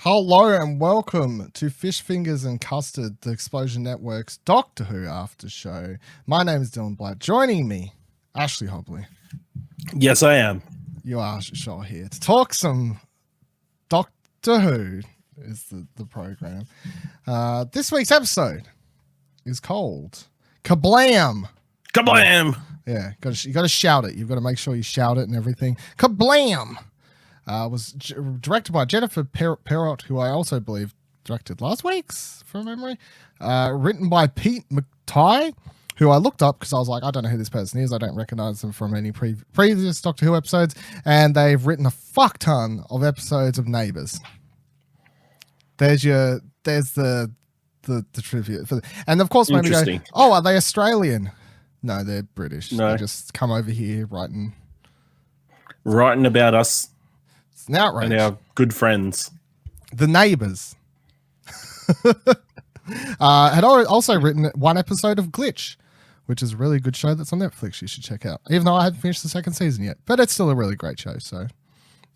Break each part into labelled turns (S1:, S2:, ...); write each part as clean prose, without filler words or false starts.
S1: Hello and welcome to Fish Fingers and Custard, the Explosion Network's Doctor Who Aftershow. My name is Dylan Blatt. Joining me, Ashley Hobley.
S2: Yes, I am.
S1: You are sure here to talk some Doctor Who is the program. This week's episode is called Kerblam.
S2: Kerblam!
S1: Yeah, you got to shout it. You've got to make sure you shout it and everything. Kerblam! Was directed by Jennifer Perrott, who I also believe directed last week's, from memory. Written by Pete McTighe, who I looked up because I was like, I don't know who this person is. I don't recognize them from any previous Doctor Who episodes. And they've written a fuck ton of episodes of Neighbours. There's the trivia. And of course, maybe go, oh, are they Australian? No, they're British. No. They just come over here writing
S2: about us.
S1: It's an outrage.
S2: And our good friends.
S1: The Neighbours. Had also written one episode of Glitch, which is a really good show that's on Netflix you should check out. Even though I haven't finished the second season yet. But it's still a really great show, so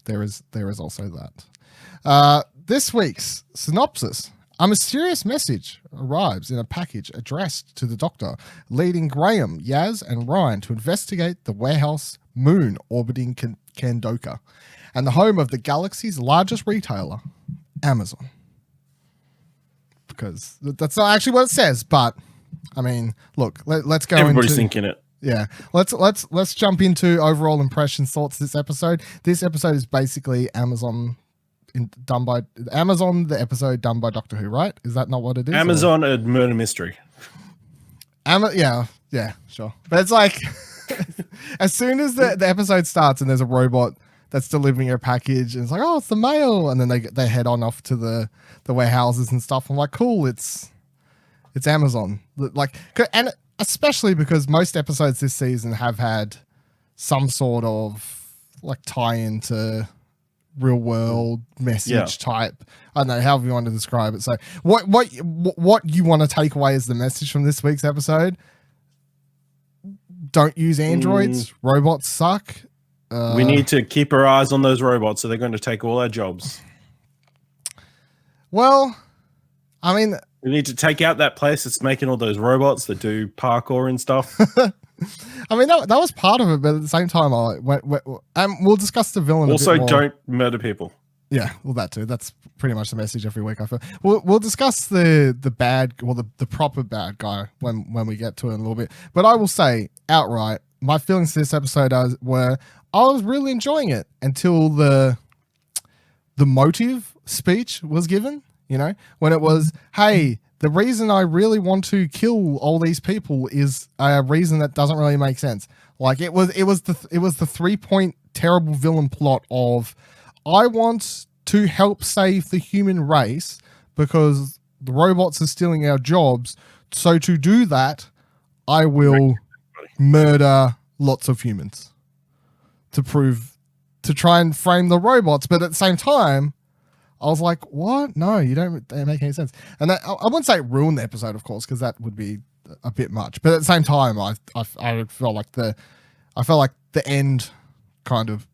S1: there is also that. This week's synopsis. A mysterious message arrives in a package addressed to the Doctor, leading Graham, Yaz and Ryan to investigate the warehouse moon orbiting Kandoka and the home of the galaxy's largest retailer, Amazon. Because that's not actually what it says, but I mean, look, let's go.
S2: Everybody's thinking it.
S1: Yeah, let's jump into overall impressions, thoughts. This episode is basically Amazon. Done by Amazon, the episode done by Doctor Who, right? Is that not what it is?
S2: Amazon, a murder mystery.
S1: Yeah, sure. But it's like, as soon as the episode starts and there's a robot that's delivering a package, and it's like, oh, it's the mail, and then they head on off to the warehouses and stuff. I'm like, cool, it's Amazon. Like, and especially because most episodes this season have had some sort of like tie-in to real world message type. I don't know, however you want to describe it. So what you want to take away as the message from this week's episode? Don't use androids. Robots suck.
S2: We need to keep our eyes on those robots, so they're going to take all our jobs.
S1: Well, I mean,
S2: we need to take out that place that's making all those robots that do parkour and stuff.
S1: I mean, that was part of it, but at the same time, we'll discuss the villain.
S2: Also,
S1: a bit more.
S2: Don't murder people.
S1: Yeah, well, that too. That's pretty much the message every week. I feel we'll discuss the bad, well, the proper bad guy when we get to it in a little bit. But I will say outright, my feelings to this episode were I was really enjoying it until the motive speech was given. You know, when it was, hey, the reason I really want to kill all these people is a reason that doesn't really make sense. Like it was the 3-point terrible villain plot of I want to help save the human race because the robots are stealing our jobs. So to do that, I will murder lots of humans to try and frame the robots. But at the same time, I was like, what? No, you don't make any sense. And that, I wouldn't say it ruined the episode, of course, because that would be a bit much. But at the same time, I felt like the end kind of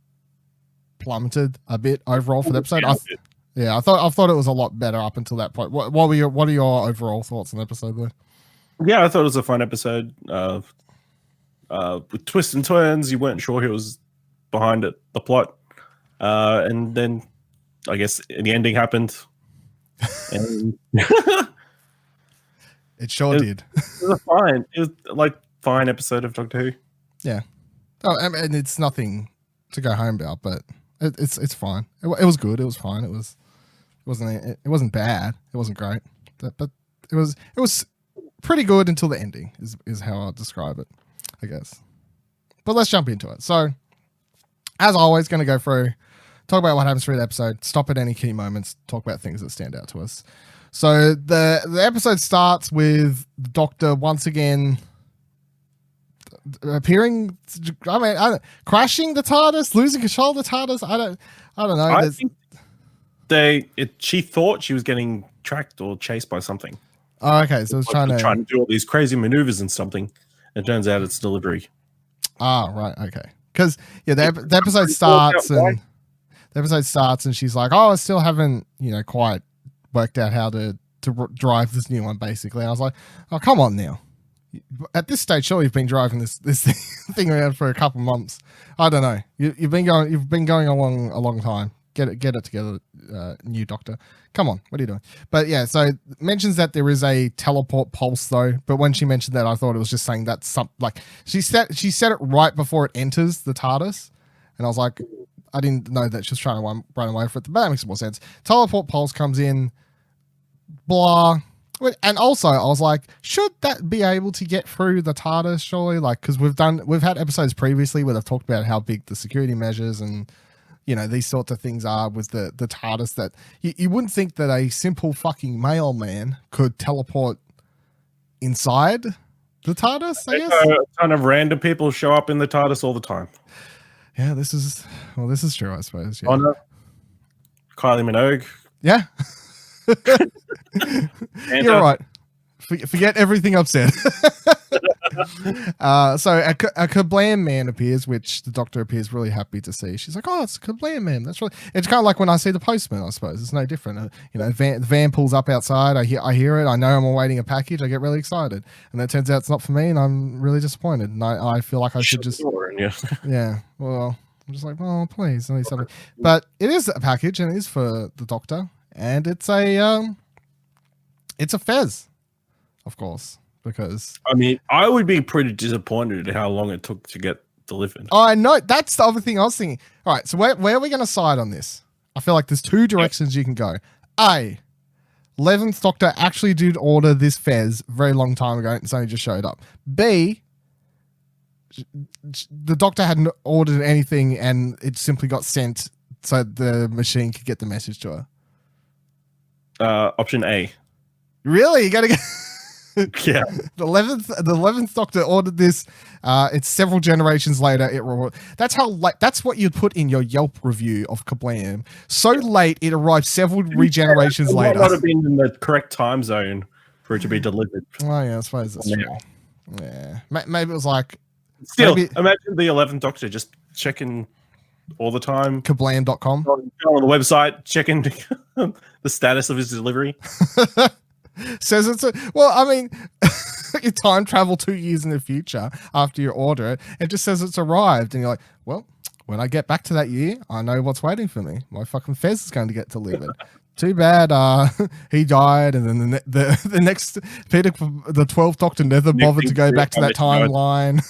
S1: plummeted a bit overall for the episode. I thought it was a lot better up until that point. What are your overall thoughts on the episode there?
S2: Yeah, I thought it was a fun episode. With twists and turns, you weren't sure who was behind it, the plot. And then I guess the ending happened. And
S1: it sure did.
S2: It was like fine episode of Doctor Who.
S1: Yeah. Oh, I mean, it's nothing to go home about, but it's fine. It was good. It was fine. It wasn't bad. It wasn't great, but it was pretty good until the ending is how I'll describe it, I guess. But let's jump into it. So, as always, going to go through. Talk about what happens through the episode, stop at any key moments, talk about things that stand out to us. So the episode starts with the Doctor once again appearing, crashing the TARDIS, losing control of the TARDIS. I don't know.
S2: I think she thought she was getting tracked or chased by something.
S1: Oh, okay. So it's trying
S2: to do all these crazy maneuvers and something. It turns out it's delivery.
S1: Ah, right. Okay. Because the episode starts and the episode starts and she's like, "Oh, I still haven't, quite worked out how to drive this new one." Basically, and I was like, "Oh, come on now." At this stage, surely you've been driving this thing around for a couple months. I don't know. You've been going along a long time. Get it together, new Doctor. Come on, what are you doing? But yeah, so mentions that there is a teleport pulse though. But when she mentioned that, I thought it was just saying that she said it right before it enters the TARDIS, and I was like, I didn't know that she was trying to run away from it. But that makes more sense. Teleport pulse comes in, blah. And also, I was like, should that be able to get through the TARDIS, surely? Like, because we've had episodes previously where they've talked about how big the security measures and, these sorts of things are with the TARDIS, that you wouldn't think that a simple fucking mailman could teleport inside the TARDIS, I guess?
S2: A ton of random people show up in the TARDIS all the time.
S1: Yeah, this is true, I suppose. Yeah.
S2: Honor, Kylie Minogue.
S1: Yeah. You're right. Forget everything I've said. So a Kerblam man appears, which the Doctor appears really happy to see. She's like, "Oh, it's a Kerblam man. That's really." It's kind of like when I see the postman. I suppose it's no different. The van pulls up outside. I hear it. I know I'm awaiting a package. I get really excited, and it turns out it's not for me, and I'm really disappointed. And I feel like I should just yeah. Well, I'm just like, "Oh, please, I need something." But it is a package, and it is for the Doctor. And it's a Fez, of course, because
S2: I would be pretty disappointed at how long it took to get delivered.
S1: I know, that's the other thing I was thinking. All right, so where are we going to side on this? I feel like there's two directions you can go. A, 11th Doctor actually did order this Fez a very long time ago, and it's only just showed up. B, the Doctor hadn't ordered anything, and it simply got sent so the machine could get the message to her.
S2: Option A.
S1: Really? You gotta get
S2: yeah.
S1: The 11th Doctor ordered this. It's several generations later. That's what you'd put in your Yelp review of Kerblam. So late, it arrived several regenerations later.
S2: It might not have been in the correct time zone for it to be delivered.
S1: Oh yeah, I suppose that's true. Yeah, maybe it was like.
S2: Still, imagine the 11th Doctor just checking all the time.
S1: Kerblam.com.
S2: On the website, checking the status of his delivery.
S1: Says it's you time travel 2 years in the future after you order it. It just says it's arrived, and you're like, well, when I get back to that year, I know what's waiting for me. My fucking Fez is going to get delivered. Too bad he died, and then the next Peter, the 12th Doctor, never bothered to go back to that timeline.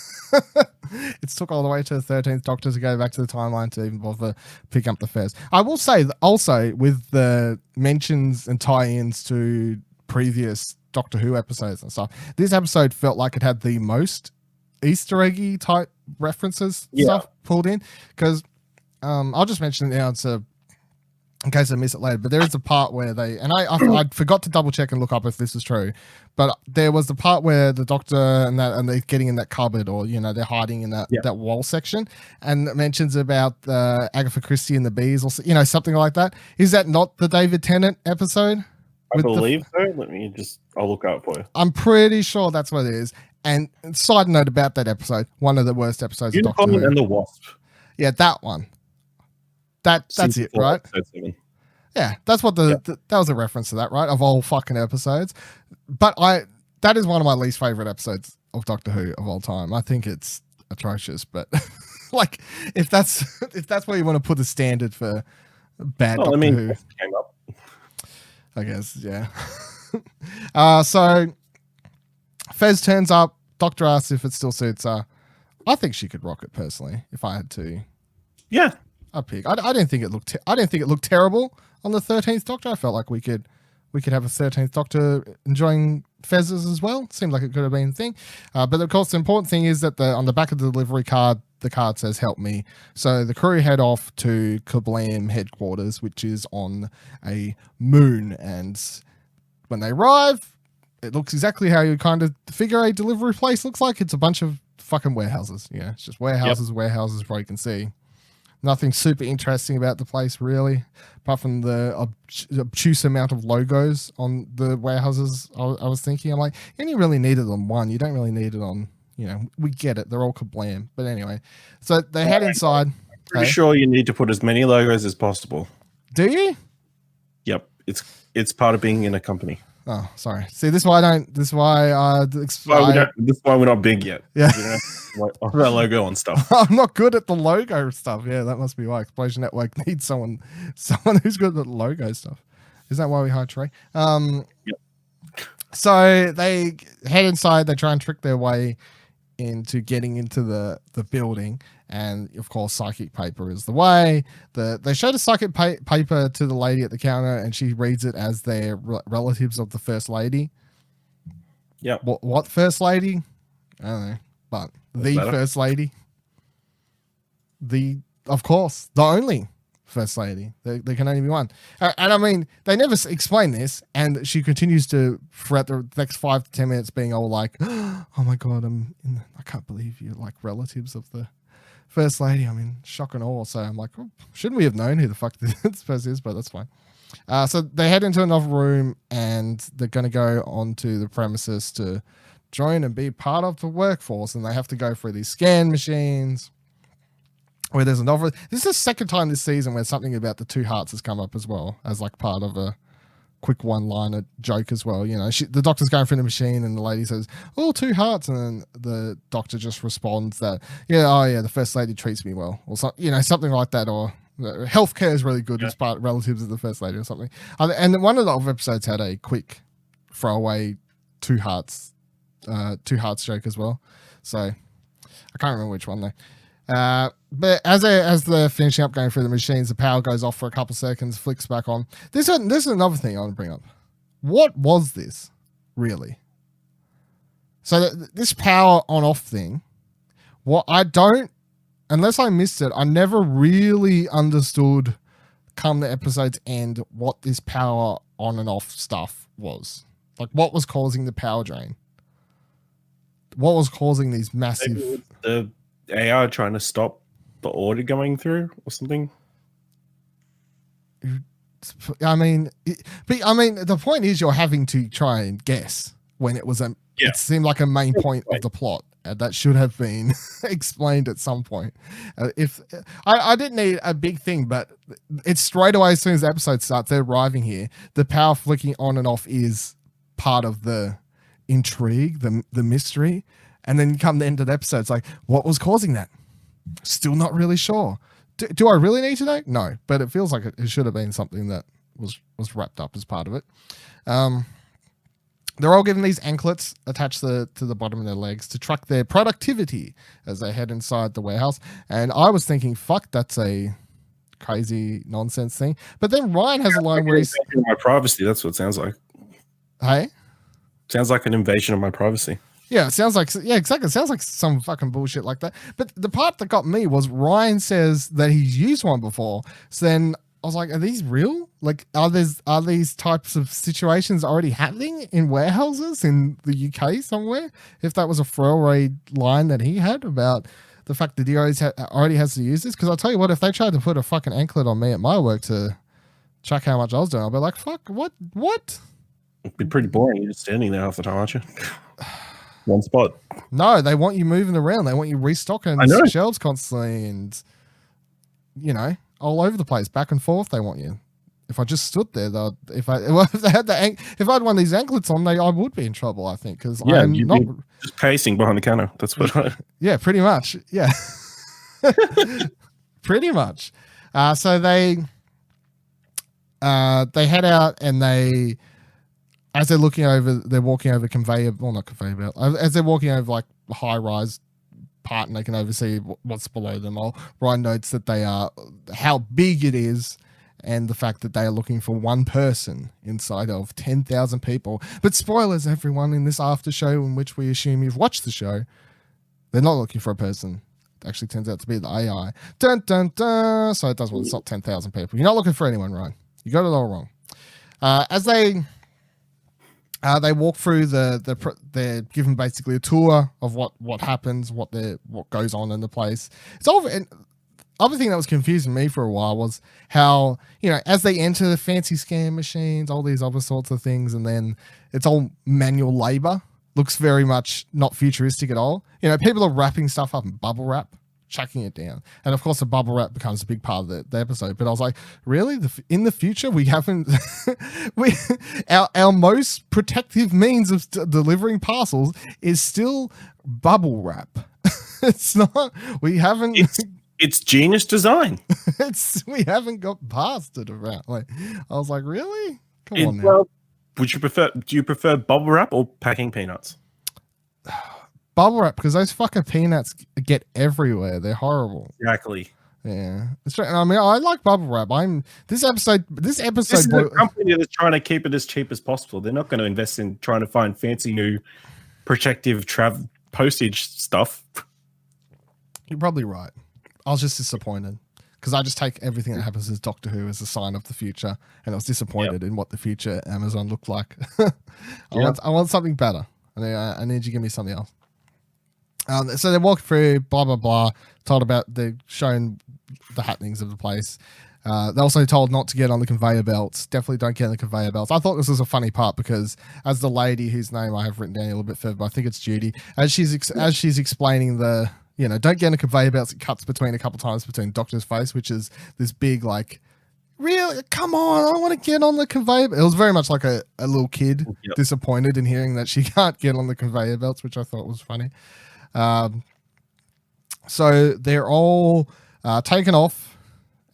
S1: It's took all the way to the 13th Doctor to go back to the timeline to even bother picking up the Fez. I will say that also with the mentions and tie-ins to previous Doctor Who episodes and stuff, this episode felt like it had the most Easter eggy type references stuff pulled in, because I'll just mention it now in case I miss it later, but there is a part where I forgot to double check and look up if this is true, but there was the part where the Doctor and they're getting in that cupboard, or they're hiding in that wall section, and it mentions about Agatha Christie and the bees, or something like that. Is that not the David Tennant episode?
S2: I believe so. I'll look out for you.
S1: I'm pretty sure that's what it is. And side note about that episode, one of the worst episodes of Doctor Who.
S2: And the Wasp.
S1: Yeah, that one. That's it, right? Yeah, that's what that was a reference to that, right? Of all fucking episodes. But that is one of my least favorite episodes of Doctor Who of all time. I think it's atrocious, but like if that's where you want to put the standard for bad Doctor Who.
S2: Came up.
S1: I guess, yeah. So Fez turns up. Doctor asks if it still suits her. I think she could rock it personally if I had to.
S2: Yeah,
S1: I pick. I didn't think it looked. I didn't think it looked terrible on the 13th Doctor. I felt like we could have a 13th Doctor enjoying Fez's as well. Seemed like it could have been a thing. But of course, the important thing is that on the back of the delivery card, the card says "Help me." So the crew head off to Kerblam headquarters, which is on a moon. And when they arrive, it looks exactly how you kind of figure a delivery place looks like. It's a bunch of fucking warehouses. Yeah, it's just warehouses, where you can see. Nothing super interesting about the place, really, apart from the obtuse amount of logos on the warehouses. I was thinking, I'm like, you only really need it on one. You don't really need it on, we get it. They're all Kerblam. But anyway, so they head inside.
S2: Pretty sure you need to put as many logos as possible.
S1: Do you?
S2: Yep, it's part of being in a company.
S1: Oh, sorry. See, this is why I don't. This is why
S2: This is why we're not big yet.
S1: Yeah,
S2: our logo on stuff.
S1: I'm not good at the logo stuff. Yeah, that must be why Explosion Network needs someone who's good at the logo stuff. Is that why we hired Trey?
S2: Yep.
S1: So they head inside. They try and trick their way into getting into the building, and of course psychic paper is the way. They showed a psychic paper to the lady at the counter, and she reads it as their relatives of the first lady.
S2: Yeah.
S1: What first lady? I don't know, but the first lady, of course the only first lady. There can only be one. And I mean, they never explain this, and she continues to, throughout the next 5 to 10 minutes, being all like, oh my God, I can't believe you're like relatives of the first lady. I'm in shock and awe. So I'm like, oh, shouldn't we have known who the fuck this person is? But that's fine. So they head into another room, and they're going to go onto the premises to join and be part of the workforce. And they have to go through these scan machines. Where there's another. This is the second time this season where something about the 2 hearts has come up as well, as like part of a quick one-liner joke as well. You know, the doctor's going through the machine, and the lady says, "Oh, 2 hearts," and then the doctor just responds that, the first lady treats me well, or something, something like that, or healthcare is really good as part relatives of the first lady or something. And one of the other episodes had a quick throwaway 2 hearts joke as well. So I can't remember which one though. But as they're finishing up going through the machines, the power goes off for a couple seconds, flicks back on. This is another thing I want to bring up. What was this, really? So this power on-off thing, unless I missed it, I never really understood, come the episode's end, what this power on and off stuff was. Like, what was causing the power drain? What was causing these massive...
S2: The AI trying to stop the order going through or something.
S1: I mean, the point is you're having to try and guess when it was it seemed like a main point of the plot that should have been explained at some point. If I didn't need a big thing, but it's straight away as soon as the episode starts, they're arriving here. The power flicking on and off is part of the intrigue, the mystery. And then you come to the end of the episode, it's like, what was causing that? Still not really sure. Do I really need to know? No, but it feels like it should have been something that was wrapped up as part of it. They're all given these anklets attached to the bottom of their legs to track their productivity as they head inside the warehouse. And I was thinking, fuck, that's a crazy nonsense thing. But then Ryan has a line where he's...
S2: My privacy, that's what it sounds like.
S1: Hey?
S2: Sounds like an invasion of my privacy.
S1: Yeah, it sounds like, exactly. It sounds like some fucking bullshit like that. But the part that got me was Ryan says that he's used one before. So then I was like, are these real? Like, are these types of situations already happening in warehouses in the UK somewhere? If that was a throwaway line that he had about the fact that he already has to use this. Because I'll tell you what, if they tried to put a fucking anklet on me at my work to check how much I was doing, I'll be like, fuck, what?
S2: It'd be pretty boring. You're just standing there half the time, aren't you? One spot.
S1: No, they want you moving around. They want you restocking shelves constantly, and all over the place, back and forth. They want you. If I just stood there, if I had one of these anklets on, I would be in trouble. I think because I'm not
S2: just pacing behind the counter. That's what.
S1: Yeah, pretty much. Yeah, pretty much. So they head out, and as they're walking over not conveyor belt. As they're walking over like a high-rise part, and they can oversee what's below them. Ryan notes that they are how big it is, and the fact that they are looking for one person inside of 10,000 people. But spoilers, everyone, in this after show, in which we assume you've watched the show, they're not looking for a person. It actually turns out to be the AI. Dun dun dun. So it does well. It's not 10,000 people. You're not looking for anyone, Ryan. You got it all wrong. As they walk through they're given basically a tour of what happens, what goes on in the place. It's all. And other thing that was confusing me for a while was how, as they enter the fancy scan machines, all these other sorts of things, and then it's all manual labor. Looks very much not futuristic at all. People are wrapping stuff up in bubble wrap, chucking it down. And of course, the bubble wrap becomes a big part of the episode. But I was like, really? In the future, we haven't. Our most protective means of delivering parcels is still bubble wrap. It's not. We haven't.
S2: It's genius design.
S1: We haven't got past it around. Like, I was like, really? Come on now.
S2: Do you prefer bubble wrap or packing peanuts?
S1: Bubble wrap, because those fucking peanuts get everywhere. They're horrible.
S2: Exactly.
S1: Yeah. I mean, I like bubble wrap. This episode.
S2: This is a company that's trying to keep it as cheap as possible. They're not going to invest in trying to find fancy new protective postage stuff.
S1: You're probably right. I was just disappointed because I just take everything that happens as Doctor Who as a sign of the future, and I was disappointed in what the future Amazon looked like. I want something better. I need you to give me something else. So they walk through, blah blah blah, told about the showing the happenings of the place. They're also told not to get on the conveyor belts. Definitely don't get on the conveyor belts. I thought this was a funny part because as the lady whose name I have written down a little bit further, but I think it's Judy, as she's explaining the, don't get on the conveyor belts. It cuts between a couple times between Doctor's face, which is this big like, really, come on, I want to get on the conveyor. It was very much like a little kid disappointed in hearing that she can't get on the conveyor belts, which I thought was funny. So they're all taken off,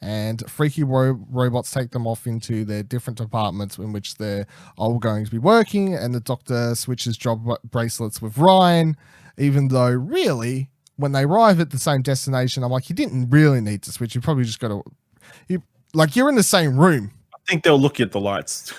S1: and freaky robots take them off into their different departments in which they're all going to be working, and the Doctor switches job bracelets with Ryan, even though really, when they arrive at the same destination, I'm like, you didn't really need to switch. You probably just got to, you're in the same room.
S2: I think they'll look at the lights.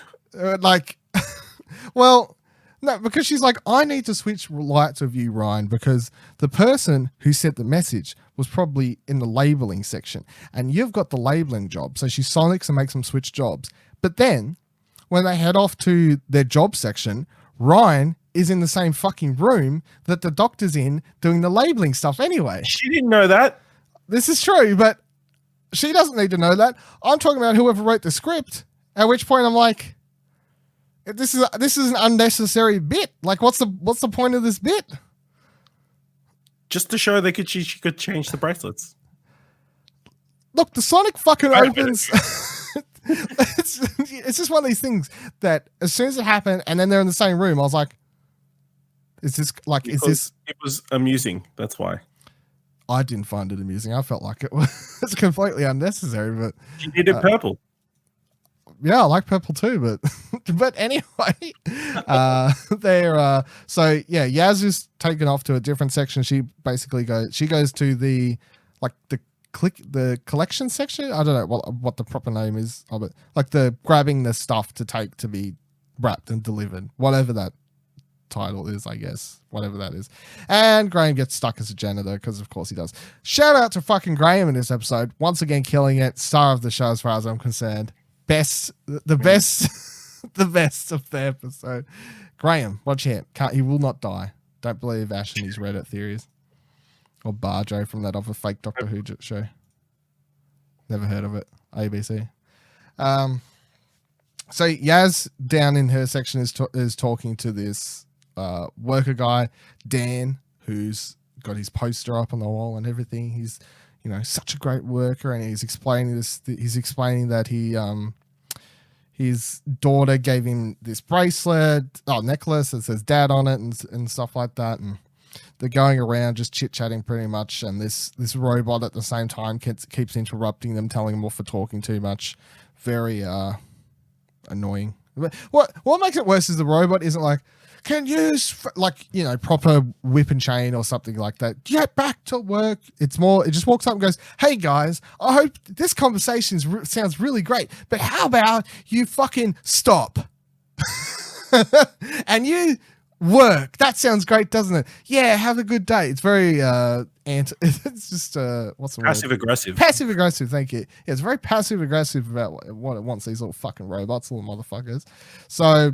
S1: Well, no, because she's like, I need to switch lights with you, Ryan, because the person who sent the message was probably in the labeling section, and you've got the labeling job. So she sonics and makes them switch jobs. But then when they head off to their job section, Ryan is in the same fucking room that the Doctor's in doing the labeling stuff anyway.
S2: She didn't know that.
S1: This is true, but she doesn't need to know that. I'm talking about whoever wrote the script, at which point I'm like, this is an unnecessary bit. Like, what's the point of this bit?
S2: Just to show she could change the bracelets.
S1: Look, the Sonic fucking opens. It's just one of these things that as soon as it happened, and then they're in the same room, I was like, It
S2: was amusing. That's why.
S1: I didn't find it amusing. I felt like it was completely unnecessary. But
S2: you needed purple.
S1: Yeah, I like purple too, but anyway, they're so yeah, Yaz is taken off to a different section. She basically goes to the collection section. I don't know what the proper name is of it. Like the grabbing the stuff to take to be wrapped and delivered, whatever that title is, I guess, whatever that is. And Graham gets stuck as a janitor because of course he does. Shout out to fucking Graham in this episode, once again killing it. Star of the show as far as I'm concerned. The best of the episode. Graham, watch him. He will not die. Don't believe Ash and his Reddit theories. Or Barjo from that other fake Doctor Who show. Never heard of it. ABC. So Yaz down in her section is talking to this worker guy, Dan, who's got his poster up on the wall and everything. He's such a great worker, and he's explaining this. He's explaining that his daughter gave him this necklace that says Dad on it and stuff like that. And they're going around just chit chatting pretty much. And this robot at the same time keeps interrupting them, telling them off for talking too much. Very annoying. What makes it worse is the robot isn't like, can use proper whip and chain or something like that. Get back to work. It's more, it just walks up and goes, hey guys, I hope this conversation sounds really great, but how about you fucking stop and you work? That sounds great, doesn't it? Yeah, have a good day. It's very it's just what's the word?
S2: Passive aggressive.
S1: Passive aggressive, thank you. Yeah, it's very passive aggressive about what it wants, these little fucking robots, little motherfuckers. So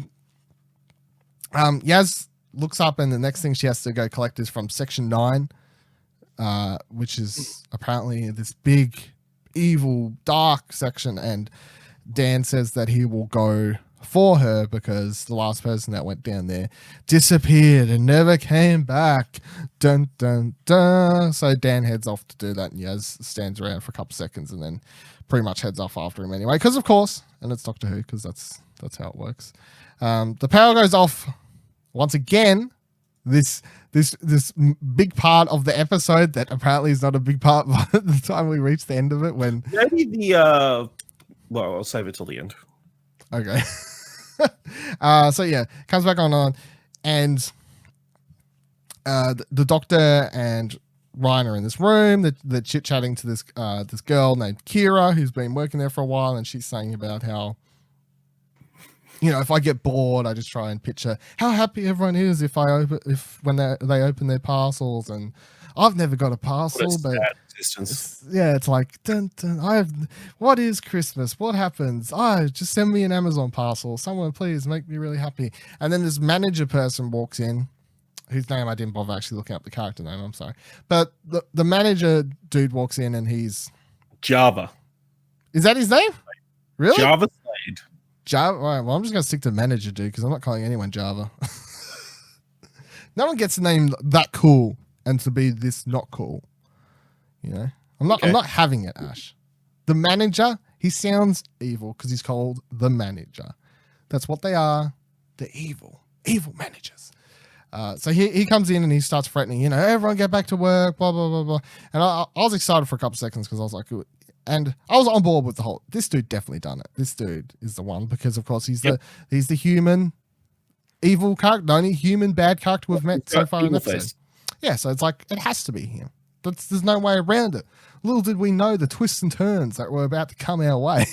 S1: Yaz looks up, and the next thing she has to go collect is from section 9, which is apparently this big, evil, dark section. And Dan says that he will go for her because the last person that went down there disappeared and never came back. Dun, dun, dun. So Dan heads off to do that, and Yaz stands around for a couple seconds and then pretty much heads off after him anyway, because of course, and it's Doctor Who, because that's how it works. The power goes off once again. This big part of the episode that apparently is not a big part by the time we reach the end of it. When
S2: maybe well, I'll save it till the end.
S1: Okay. So yeah, comes back on, and the Doctor and Ryan are in this room. They're chit chatting to this girl named Kira who's been working there for a while, and she's saying about how, if I get bored, I just try and picture how happy everyone is when they open their parcels, and I've never got a parcel, but it's like, dun, dun, what is Christmas? What happens? Just send me an Amazon parcel. Someone please make me really happy. And then this manager person walks in, whose name I didn't bother actually looking up the character name. I'm sorry, but the manager dude walks in, and he's
S2: Java.
S1: Is that his name? Really?
S2: Java Slade.
S1: Java. All right, well, I'm just going to stick to manager dude because I'm not calling anyone Java. No one gets a name that cool and to be this not cool. I'm not having it, Ash. The manager, he sounds evil because he's called the manager. That's what they are. They're evil managers. So he comes in and he starts threatening, everyone get back to work, blah, blah, blah, blah. And I was excited for a couple seconds because I was like, and I was on board with the whole, this dude definitely done it. This dude is the one because, of course, he's the human evil character, the only human bad character we've met so far in the episode. Yeah, so it's like, it has to be him. There's no way around it. Little did we know the twists and turns that were about to come our way.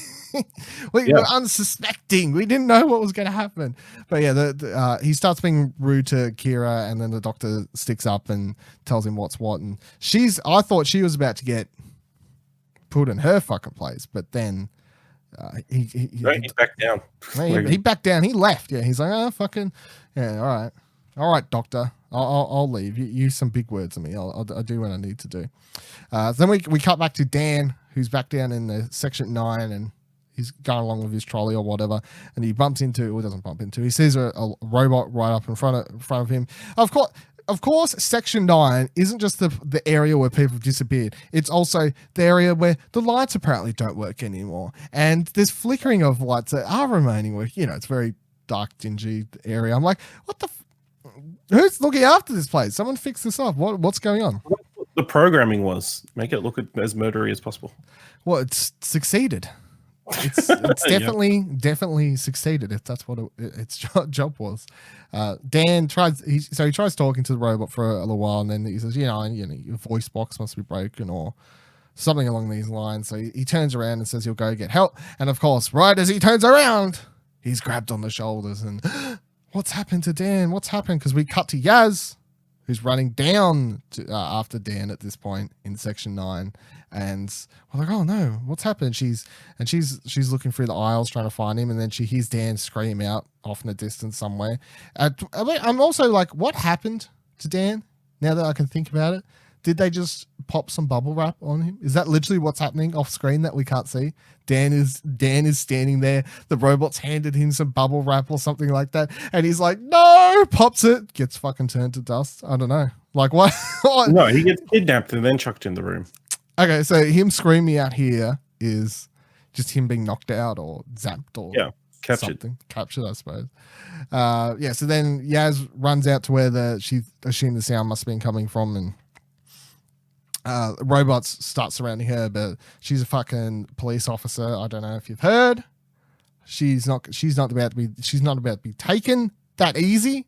S1: We were unsuspecting. We didn't know what was going to happen. But yeah, he starts being rude to Kira, and then the Doctor sticks up and tells him what's what. And I thought she was about to get put in her fucking place, but then he
S2: backed down.
S1: He backed down. He left. Yeah, he's like, oh, fucking, yeah, all right, Doctor. I'll leave. You use some big words on me. I'll do what I need to do. Then we cut back to Dan, who's back down in the section 9, and he's going along with his trolley or whatever, and he doesn't bump into. He sees a robot right up in front of him. Of course, section 9 isn't just the area where people disappeared. It's also the area where the lights apparently don't work anymore, and there's flickering of lights that are remaining. Where it's very dark, dingy area. I'm like, what the. Who's looking after this place? Someone fix this up. What's going on?
S2: The programming was make it look as murdery as possible.
S1: Well, it's succeeded. It's definitely succeeded if that's what its job was. Dan tries talking to the robot for a little while, and then he says, your voice box must be broken or something along these lines. So he turns around and says he'll go get help. And of course, right as he turns around, he's grabbed on the shoulders and. What's happened to Dan? What's happened? Because we cut to Yaz, who's running down after Dan at this point in section 9, and we're like, oh no, what's happened? She's looking through the aisles trying to find him, and then she hears Dan scream out off in the distance somewhere. I'm also like, what happened to Dan? Now that I can think about it, did they just pop some bubble wrap on him? Is that literally what's happening off screen that we can't see? Dan is standing there. The robot's handed him some bubble wrap or something like that, and he's like, "No!" Pops it, gets fucking turned to dust. I don't know. Like what?
S2: No, he gets kidnapped and then chucked in the room.
S1: Okay, so him screaming out here is just him being knocked out or zapped or captured, I suppose. So then Yaz runs out to where she assumed the sound must have been coming from, and. Robots start surrounding her, but she's a fucking police officer. I don't know if you've heard. She's not about to be taken that easy.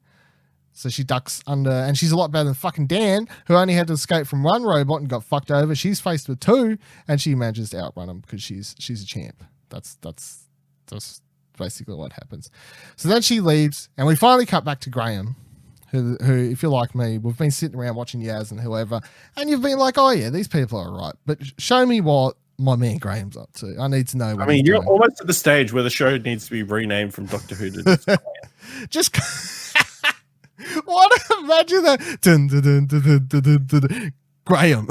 S1: So she ducks under, and she's a lot better than fucking Dan, who only had to escape from one robot and got fucked over. She's faced with 2, and she manages to outrun him because she's a champ. That's basically what happens. So then she leaves, and we finally cut back to Graham. Who, if you're like me, we've been sitting around watching Yaz and whoever, and you've been like, oh yeah, these people are right. But show me what my man Graham's up to. I need to know what he's
S2: you're
S1: doing.
S2: Almost at the stage where the show needs to be renamed from Doctor Who to
S1: just what? Imagine that. Dun, dun, dun, dun, dun, dun, dun, dun. Graham.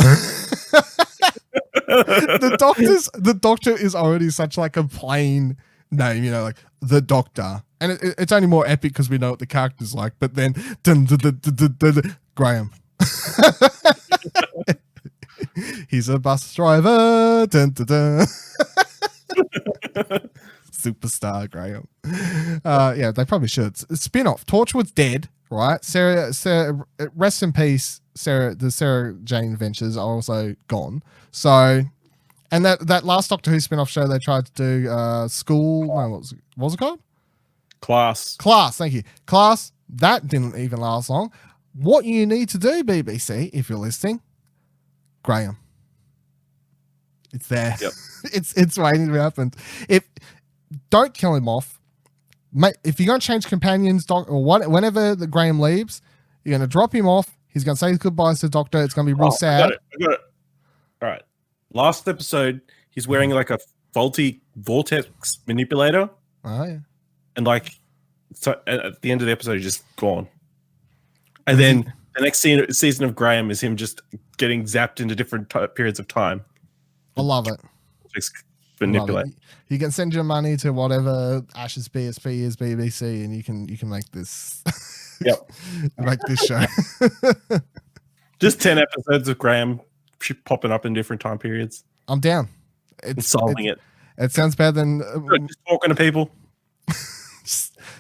S1: The Doctor is already such like a plain name, like the Doctor, and it's only more epic because we know what the character's like. But then, Graham. He's a bus driver. Superstar Graham. Yeah, they probably should. Spin-off. Torchwood's dead, right? Sarah, rest in peace. The Sarah Jane Adventures are also gone. So, and that last Doctor Who spin-off show they tried to do, School. No, what was it called?
S2: Class.
S1: Thank you. Class. That didn't even last long. What you need to do, BBC, if you're listening, Graham. It's there.
S2: Yep.
S1: It's waiting to happen. Don't kill him off, mate. If you're gonna change companions, whenever the Graham leaves, you're gonna drop him off. He's gonna say his goodbyes to the Doctor. It's gonna be real sad.
S2: I got it. All right. Last episode, he's wearing like a faulty vortex manipulator.
S1: Oh yeah.
S2: And so at the end of the episode, he's just gone. And then the next season of Graham is him just getting zapped into different periods of time.
S1: I love it.
S2: Just manipulate.
S1: You can send your money to whatever Ash's BSP is, BBC, and you can make this.
S2: Yep.
S1: Make this show.
S2: Just 10 episodes of Graham popping up in different time periods.
S1: I'm down.
S2: Solving it.
S1: It sounds better than
S2: just talking to people.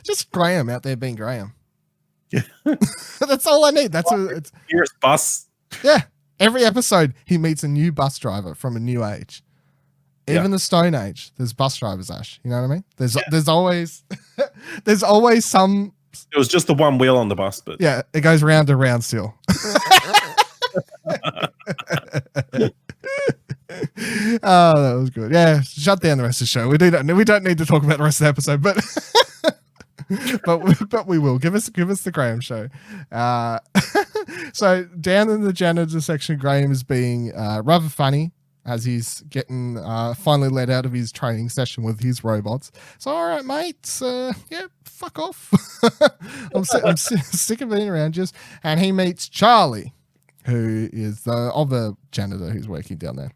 S1: just Graham out there being Graham.
S2: Yeah.
S1: That's all I need. That's it's
S2: Here's bus.
S1: Yeah. Every episode he meets a new bus driver from a new age. Even the Stone Age, there's bus drivers, Ash. You know what I mean? There's always some.
S2: It was just the one wheel on the bus, but
S1: yeah, it goes round and round still. Oh, that was good. Yeah, shut down the rest of the show. We don't need to talk about the rest of the episode, but but we will. Give us the Graham show. So down in the janitor section, Graham is being rather funny as he's getting finally let out of his training session with his robots. So all right, mates, yeah, fuck off. I'm sick of being around you. And he meets Charlie, who is the other janitor who's working down there.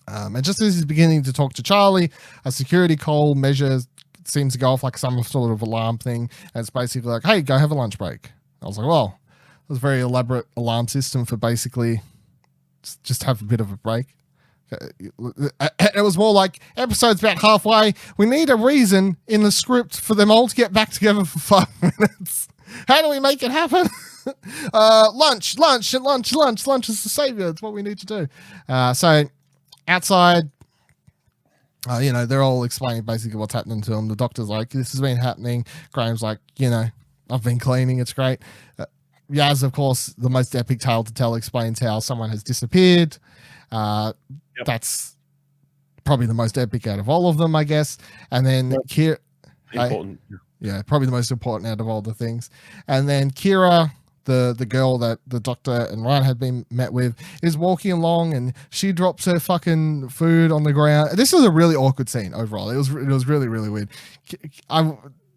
S1: And just as he's beginning to talk to Charlie, a security call measure seems to go off like some sort of alarm thing. And it's basically like, hey, go have a lunch break. I was like, well, it was a very elaborate alarm system for basically just have a bit of a break. It was more like episode's about halfway. We need a reason in the script for them all to get back together for 5 minutes. How do we make it happen? Lunch is the savior. It's what we need to do. So outside, they're all explaining basically what's happening to them. The Doctor's like, this has been happening. Graham's like, I've been cleaning. It's great. Yaz, of course, the most epic tale to tell, explains how someone has disappeared. That's probably the most epic out of all of them, I guess. And then Kira,
S2: important.
S1: Probably the most important out of all the things. And then Kira, the girl that the Doctor and Ryan had been met with, is walking along and she drops her fucking food on the ground. This was a really awkward scene overall. It was really, really weird.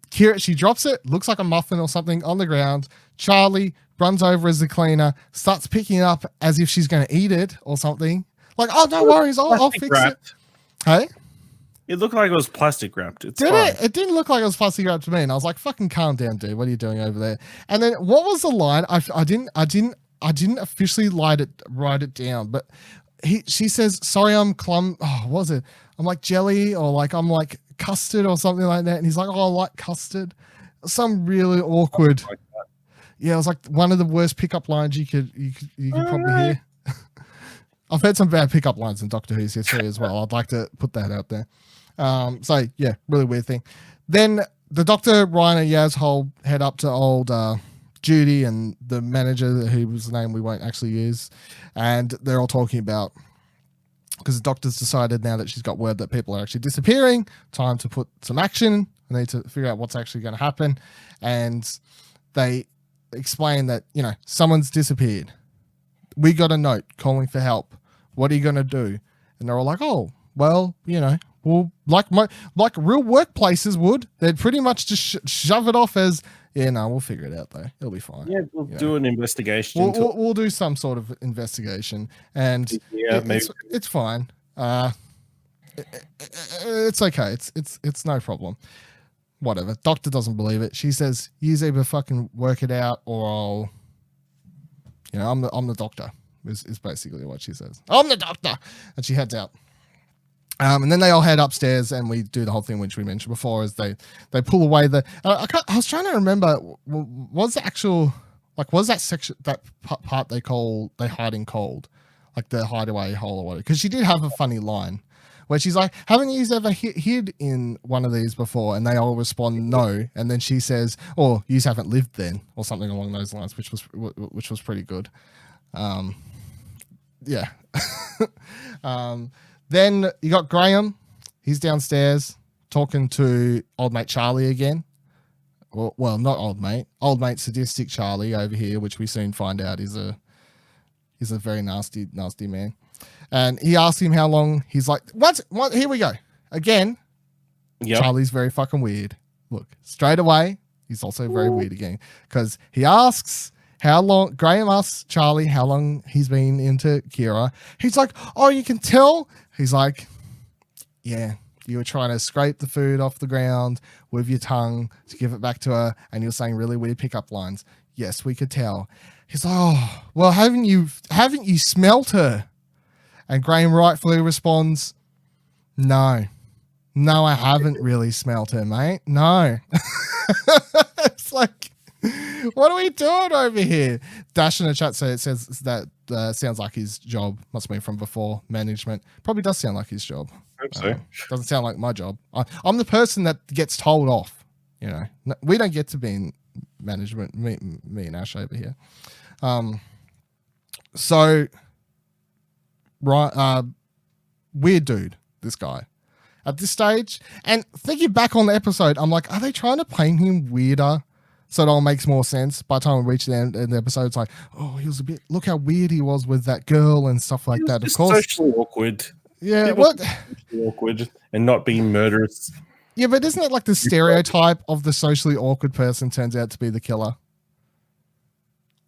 S1: Kira, she drops it, looks like a muffin or something on the ground. Charlie runs over as the cleaner, starts picking it up as if she's going to eat it or something. Like, oh, no worries, I'll fix it. Hey?
S2: It looked like it was plastic wrapped.
S1: Did it? It didn't look like it was plastic wrapped to me. And I was like, fucking calm down, dude. What are you doing over there? And then what was the line? I didn't officially write it down, but she says, sorry, I'm what was it? I'm like jelly, or like I'm like custard or something like that. And he's like, oh, I like custard. Some really awkward. Like yeah, it was like one of the worst pickup lines you could probably hear. I've heard some bad pickup lines in Doctor Who's history as well. I'd like to put that out there. So yeah, really weird thing. Then the Doctor, Ryan, and Yaz head up to old Judy and the manager, whose name we won't actually use, and they're all talking about, because the Doctor's decided now that she's got word that people are actually disappearing, time to put some action. I need to figure out what's actually going to happen, and they explain that someone's disappeared. We got a note calling for help. What are you going to do? And they're all like, oh, well, well, like real workplaces would. They'd pretty much just shove it off as, we'll figure it out though. It'll be fine.
S2: Yeah, we'll do an investigation.
S1: We'll do some sort of investigation, and maybe it's fine. It's okay. It's no problem. Whatever. Doctor doesn't believe it. She says, "You either fucking work it out, or I'll, I'm the doctor." Is basically what she says. I'm the doctor, and she heads out. And then they all head upstairs, and we do the whole thing which we mentioned before, as they pull away the. I was trying to remember, was the actual was that section, that part they hide in cold, like the hideaway hole or whatever? Because she did have a funny line where she's like, "Haven't you ever hid in one of these before?" And they all respond, "No." And then she says, "Oh, you haven't lived then," or something along those lines, which was pretty good. Yeah. Then you got Graham. He's downstairs talking to old mate Charlie again. Well, not old mate. Old mate sadistic Charlie over here, which we soon find out is a very nasty man. And he asks him how long. He's like, what? Here we go. Again, yep. Charlie's very fucking weird. Look, straight away, he's also very weird again. Because he asks how long, Graham asks Charlie how long he's been into Kira. He's like, "Oh, you can tell?" He's like, "Yeah, you were trying to scrape the food off the ground with your tongue to give it back to her, and you're saying really weird pickup lines." "Yes, we could tell." He's like, "Oh, well, haven't you smelt her?" And Graham rightfully responds, No, I haven't really smelt her, mate. No." It's like, what are we doing over here? Dash in the chat says that sounds like his job. Must be from before management. Probably does sound like his job.
S2: I hope so.
S1: Doesn't sound like my job. I'm the person that gets told off. We don't get to be in management. Me and Ash over here. So, right, weird dude, this guy. At this stage, and thinking back on the episode, I'm like, are they trying to paint him weirder so it all makes more sense? By the time we reach the end of the episode, it's like, oh, he was a bit, look how weird he was with that girl and stuff like that. Of course,
S2: socially awkward.
S1: Yeah,
S2: People
S1: what?
S2: Socially awkward and not being murderous.
S1: Yeah, but isn't it like the stereotype of the socially awkward person turns out to be the killer?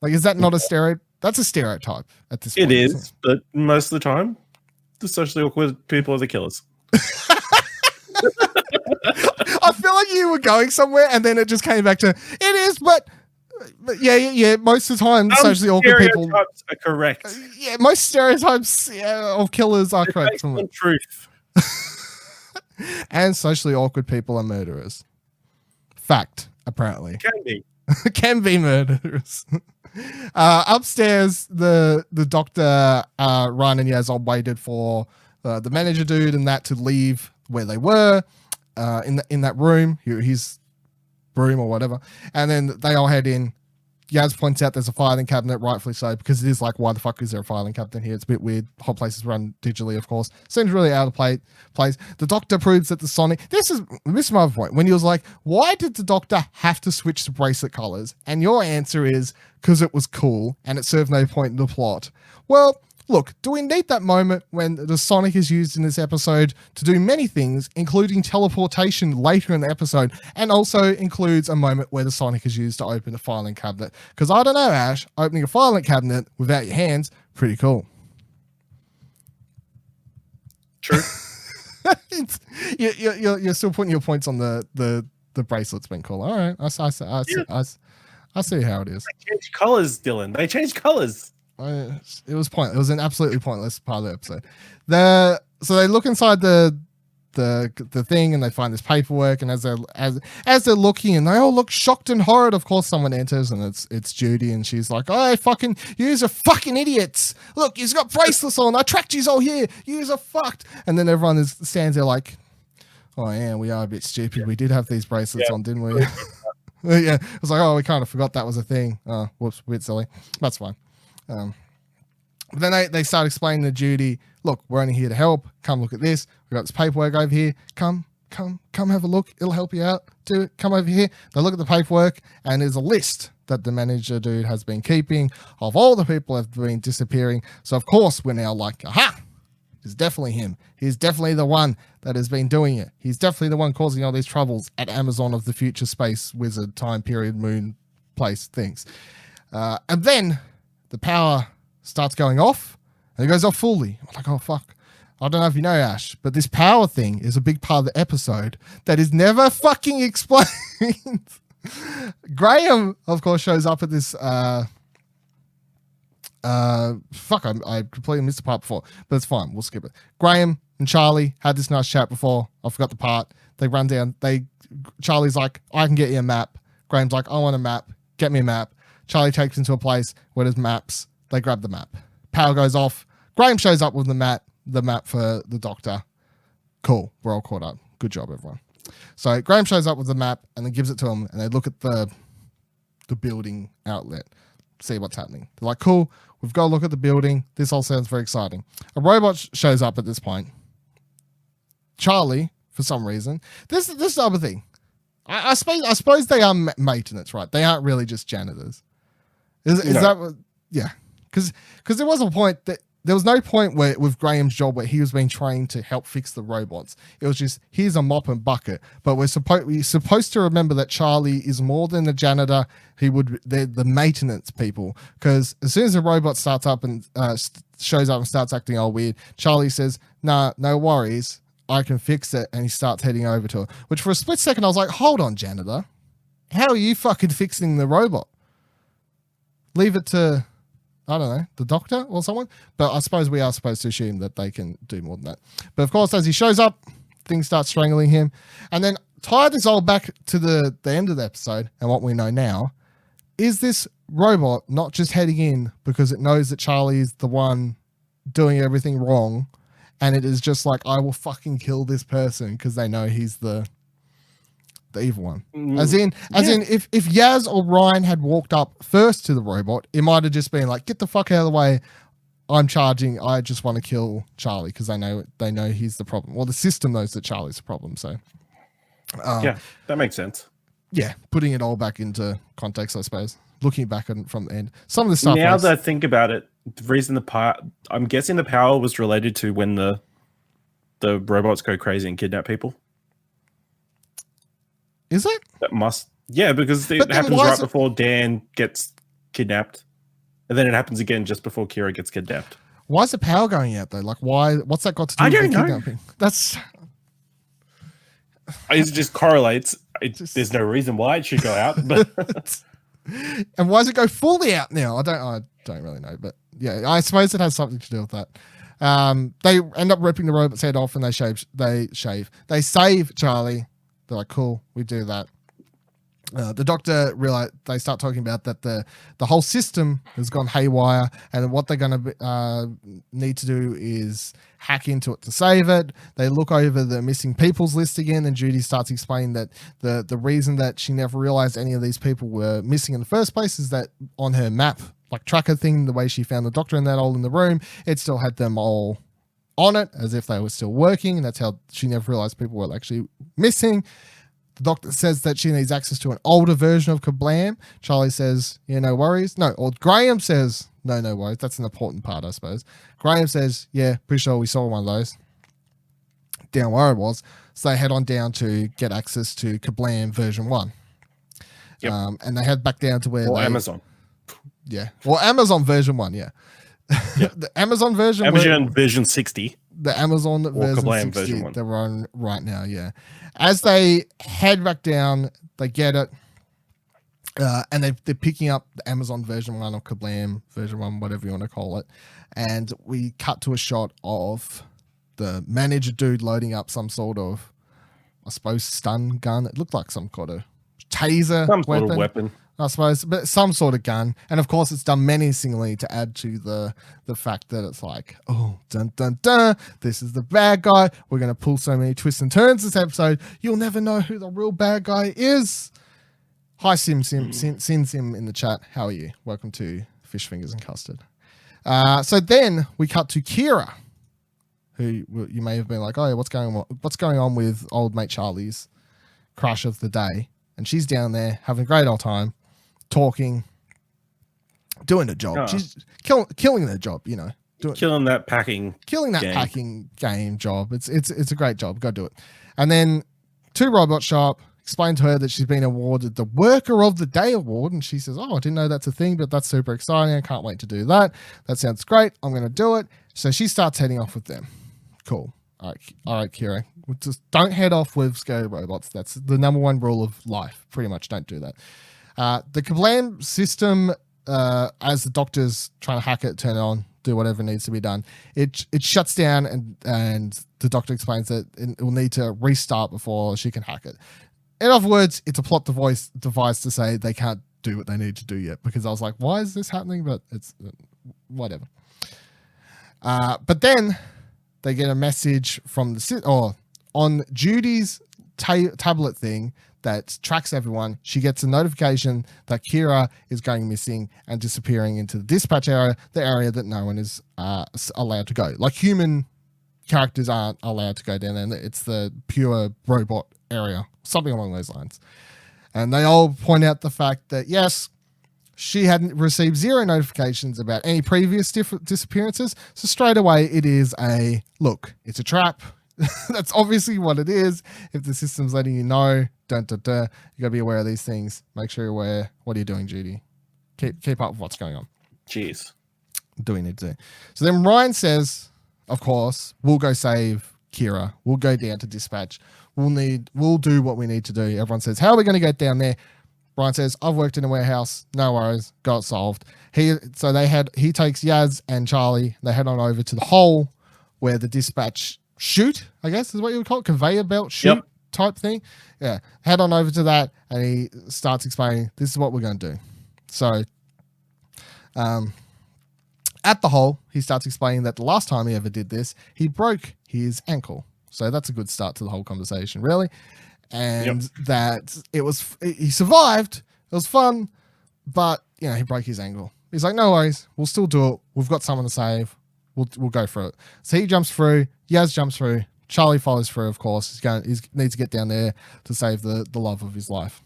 S1: Like, is that not a stereotype? That's a stereotype at this point.
S2: It is, but most of the time, the socially awkward people are the killers.
S1: I feel like you were going somewhere and then it just came back to, it is, but yeah. Most of the time, socially awkward people
S2: are correct.
S1: Yeah, most stereotypes of killers are correct.
S2: Based on truth.
S1: And socially awkward people are murderers. Fact, apparently. Can be murderers. Upstairs, the doctor, Ryan and Yaz all waited for the manager dude and that to leave where they were in that room, his room or whatever. And then they all head in. Yaz points out there's a filing cabinet, rightfully so, because it is like, why the fuck is there a filing cabinet here? It's a bit weird. The whole place is run digitally, of course. Seems really out of place. The doctor proves that the Sonic... This is my other point. When he was like, why did the doctor have to switch the bracelet colors? And your answer is, because it was cool and it served no point in the plot. Well, look, do we need that moment when the Sonic is used in this episode to do many things, including teleportation later in the episode, and also includes a moment where the Sonic is used to open a filing cabinet? Because I don't know, Ash, opening a filing cabinet without your hands, pretty cool.
S2: True.
S1: You're still putting your points on the bracelet's been cool. All right, I see how it is.
S2: They changed colors, Dylan. They changed colors.
S1: It was pointless. It was an absolutely pointless part of the episode. So they look inside the thing and they find this paperwork, and as they're looking, and they all look shocked and horrid. Of course, someone enters and it's Judy, and she's like, "Oh, fucking, yous are fucking idiots! Look, you've got bracelets on. I tracked yous all here. Yous are fucked." And then everyone stands there like, "Oh yeah, we are a bit stupid. We did have these bracelets on, didn't we?" Yeah, I was like, "Oh, we kind of forgot that was a thing. Oh, whoops, a bit silly. That's fine." But then they start explaining to Judy, "Look, we're only here to help. Come look at this. We've got this paperwork over here. Come have a look. It'll help you out. Do it. Come over here." They look at the paperwork, and there's a list that the manager dude has been keeping of all the people that have been disappearing. So of course we're now like, aha, it's definitely him. He's definitely the one that has been doing it. He's definitely the one causing all these troubles at Amazon of the future space wizard time period moon place things. And then the power starts going off, and it goes off fully. I'm like, oh fuck. I don't know if you know, Ash, but this power thing is a big part of the episode that is never fucking explained. Graham, of course, shows up at this. I completely missed the part before, but it's fine. We'll skip it. Graham and Charlie had this nice chat before. I forgot the part. They run down. Charlie's like, I can get you a map. Graham's like, I want a map. Get me a map. Charlie takes him to a place where there's maps. They grab the map. Power goes off. Graham shows up with the map for the doctor. Cool. We're all caught up. Good job, everyone. So Graham shows up with the map and then gives it to him, and they look at the building outlet, see what's happening. They're like, cool, we've got to look at the building. This all sounds very exciting. A robot shows up at this point. Charlie, for some reason, this is the other thing. I suppose they are maintenance, right? They aren't really just janitors. Is that what? Yeah. Because there was a point that there was no point where with Graham's job where he was being trained to help fix the robots. It was just, here's a mop and bucket. But we're supposed to remember that Charlie is more than the janitor. They're the maintenance people. Because as soon as the robot starts up and shows up and starts acting all weird, Charlie says, nah, no worries, I can fix it. And he starts heading over to her. Which for a split second I was like, hold on, janitor. How are you fucking fixing the robot? Leave it to, I don't know, the doctor or someone. But I suppose we are supposed to assume that they can do more than that. But of course, as he shows up, things start strangling him. And then tie this all back to the end of the episode and what we know now. Is this robot not just heading in because it knows that Charlie is the one doing everything wrong, and it is just like, I will fucking kill this person because they know he's the evil one. As in, if Yaz or Ryan had walked up first to the robot, it might have just been like, get the fuck out of the way. I'm charging. I just want to kill Charlie because they know he's the problem. Well, the system knows that Charlie's the problem. So,
S2: yeah, that makes sense.
S1: Yeah, putting it all back into context, I suppose. Looking back from the end, some of the stuff.
S2: Now that I think about it, the reason I'm guessing the power was related to when the robots go crazy and kidnap people.
S1: Is it?
S2: That must, yeah, because it happens right before Dan gets kidnapped, and then it happens again just before Kira gets kidnapped.
S1: Why is the power going out though? Like, why? What's that got to do with the kidnapping? That's.
S2: It just correlates. There's no reason why it should go out, but.
S1: And why does it go fully out now? I don't really know, but yeah, I suppose it has something to do with that. They end up ripping the robot's head off, and they save Charlie. They're like, cool, we do that. The doctor they start talking about that the whole system has gone haywire, and what they're going to need to do is hack into it to save it. They look over the missing people's list again, and Judy starts explaining that the reason that she never realized any of these people were missing in the first place is that on her map, like tracker thing, the way she found the doctor and that all in the room, it still had them all on it as if they were still working, and that's how she never realized people were actually missing. The doctor says that she needs access to an older version of Kerblam. Charlie says, yeah, no worries. No, or Graham says, no worries. That's an important part, I suppose. Graham says, yeah, pretty sure we saw one of those down where it was. So they head on down to get access to Kerblam version 1.
S2: Yep.
S1: And they head back down to where
S2: Amazon.
S1: Yeah. Well, Amazon version 1, yeah.
S2: Yep.
S1: The Amazon version
S2: version 60.
S1: The Amazon version 60
S2: version 1.
S1: they're on right now, yeah. As they head back down, they get it, and they're picking up the Amazon version 1 or Kerblam version 1, whatever you want to call it. And we cut to a shot of the manager dude loading up some sort of, I suppose, stun gun. It looked like some kind of taser
S2: sort of weapon.
S1: I suppose, but some sort of gun. And of course, it's done menacingly to add to the fact that it's like, oh, dun, dun, dun, this is the bad guy. We're going to pull so many twists and turns this episode. You'll never know who the real bad guy is. Hi, Sim in the chat. How are you? Welcome to Fish Fingers and Custard. So then we cut to Kira, who you may have been like, oh, yeah, what's going on with old mate Charlie's crush of the day? And she's down there having a great old time, talking, doing a job. She's killing her job, you know.
S2: Killing that packing
S1: game job. It's a great job. Go do it. And then two robots show up, explain to her that she's been awarded the Worker of the Day award, and she says, oh, I didn't know that's a thing, but that's super exciting. I can't wait to do that. That sounds great. I'm going to do it. So she starts heading off with them. Cool. All right, Kira. Just don't head off with scary robots. That's the number one rule of life. Pretty much, don't do that. The Kerblam system, as the doctor's trying to hack it, turn it on, do whatever needs to be done, it shuts down, and the doctor explains that it will need to restart before she can hack it. In other words, it's a plot device to say they can't do what they need to do yet, because I was like, why is this happening? But it's whatever. But then they get a message from on Judy's tablet thing that tracks everyone. She gets a notification that Kira is going missing and disappearing into the dispatch area, the area that no one is allowed to go. Like, human characters aren't allowed to go down there. It's the pure robot area, something along those lines. And they all point out the fact that, yes, she hadn't received 0 notifications about any previous disappearances. So straight away, it is look, it's a trap. That's obviously what it is. If the system's letting you know, you got to be aware of these things. Make sure you're aware. What are you doing, Judy? Keep up with what's going on.
S2: Jeez.
S1: Do we need to? So then Ryan says, of course, we'll go save Kira. We'll go down to dispatch. We'll do what we need to do. Everyone says, how are we going to get down there? Brian says, I've worked in a warehouse. No worries. Got it solved. He takes Yaz and Charlie. They head on over to the hole where the dispatch chute, I guess is what you would call it, conveyor belt chute type thing. Yeah. Head on over to that, and he starts explaining, this is what we're going to do. So at the hole, he starts explaining that the last time he ever did this, he broke his ankle. So that's a good start to the whole conversation, really. And that he survived. It was fun, but he broke his ankle. He's like, no worries, we'll still do it. We've got someone to save. We'll go for it. So he jumps through. Yaz jumps through. Charlie follows through, of course. He needs to get down there to save the love of his life.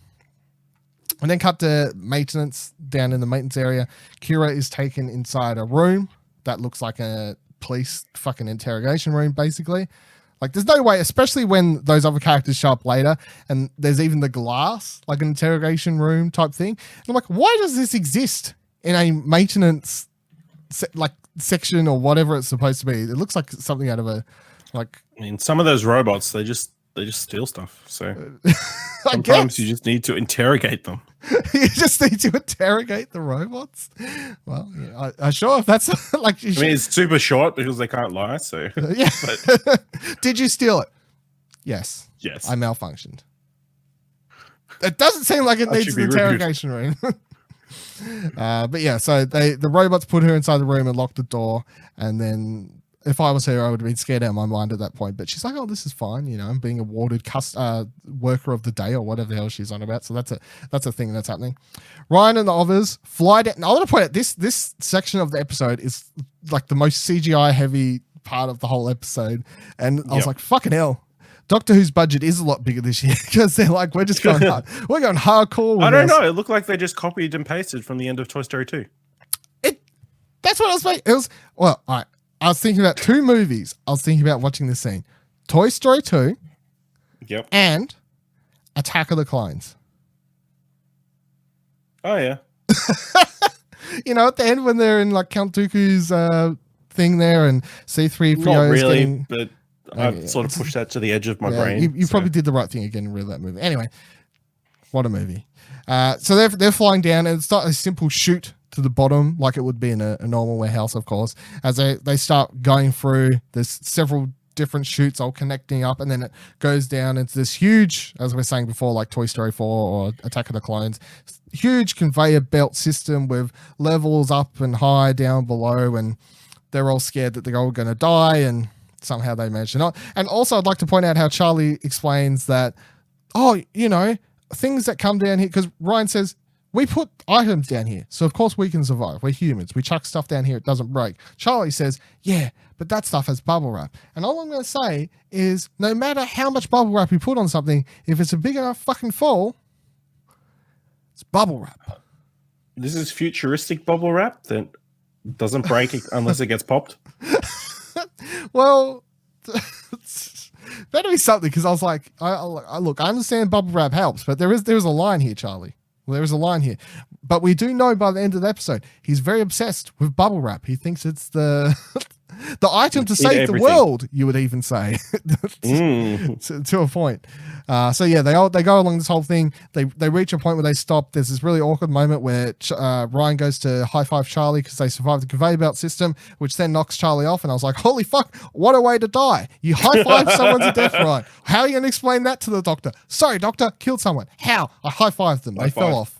S1: And then cut to maintenance, down in the maintenance area. Kira is taken inside a room that looks like a police fucking interrogation room, basically. Like, there's no way, especially when those other characters show up later, and there's even the glass, like an interrogation room type thing. And I'm like, why does this exist in a maintenance section or whatever it's supposed to be? It looks like something out of a
S2: some of those robots, they just steal stuff. So sometimes you just need to interrogate them.
S1: You just need to interrogate the robots. Well, yeah, I sure if that's like.
S2: It's super short because they can't lie. So
S1: yeah. Did you steal it? Yes.
S2: Yes.
S1: I malfunctioned. It doesn't seem like it needs an interrogation room. But yeah, so the robots put her inside the room and lock the door, and then if I was her, I would have been scared out of my mind at that point. But she's like, "Oh, this is fine. I'm being awarded worker of the day or whatever the hell she's on about." So that's a thing that's happening. Ryan and the others fly down. I want to point out this section of the episode is like the most CGI heavy part of the whole episode, and I was like, "Fucking hell." Doctor Who's budget is a lot bigger this year because they're like, we're just going hard. We're going hardcore.
S2: I don't know. It looked like they just copied and pasted from the end of Toy Story 2.
S1: That's what I was making. It was, well, all right. I was thinking about 2 movies. I was thinking about watching this scene. Toy Story 2.
S2: Yep.
S1: And Attack of the Clones.
S2: Oh, yeah.
S1: At the end when they're in like Count Dooku's thing there and C-3PO
S2: Not
S1: is
S2: really,
S1: getting...
S2: but I've sort of pushed that to the edge of my brain.
S1: You probably did the right thing again rid of that movie. Anyway, what a movie. So they're flying down, and it's not a simple shoot to the bottom like it would be in a normal warehouse, of course. As they start going through, there's several different chutes all connecting up, and then it goes down into this huge, as we were saying before, like Toy Story 4 or Attack of the Clones, huge conveyor belt system with levels up and high, down below, and they're all scared that they're all going to die, and somehow they manage to not. And also, I'd like to point out how Charlie explains that, things that come down here, because Ryan says, we put items down here, so of course we can survive. We're humans. We chuck stuff down here, it doesn't break. Charlie says, yeah, but that stuff has bubble wrap. And all I'm going to say is, no matter how much bubble wrap you put on something, if it's a big enough fucking fall, it's bubble wrap.
S2: This is futuristic bubble wrap that doesn't break unless it gets popped.
S1: Well, better be something, because I was like, look, I understand bubble wrap helps, but there is a line here, Charlie. Well, there is a line here. But we do know by the end of the episode, he's very obsessed with bubble wrap. He thinks it's the The item to save the world, you would even say, to a point. So yeah, they go along this whole thing. They reach a point where they stop. There's this really awkward moment where Ryan goes to high five Charlie because they survived the conveyor belt system, which then knocks Charlie off. And I was like, holy fuck, what a way to die. You high five someone to death, Ryan. How are you going to explain that to the doctor? Sorry, doctor, killed someone. How? I high fived them. They fell off.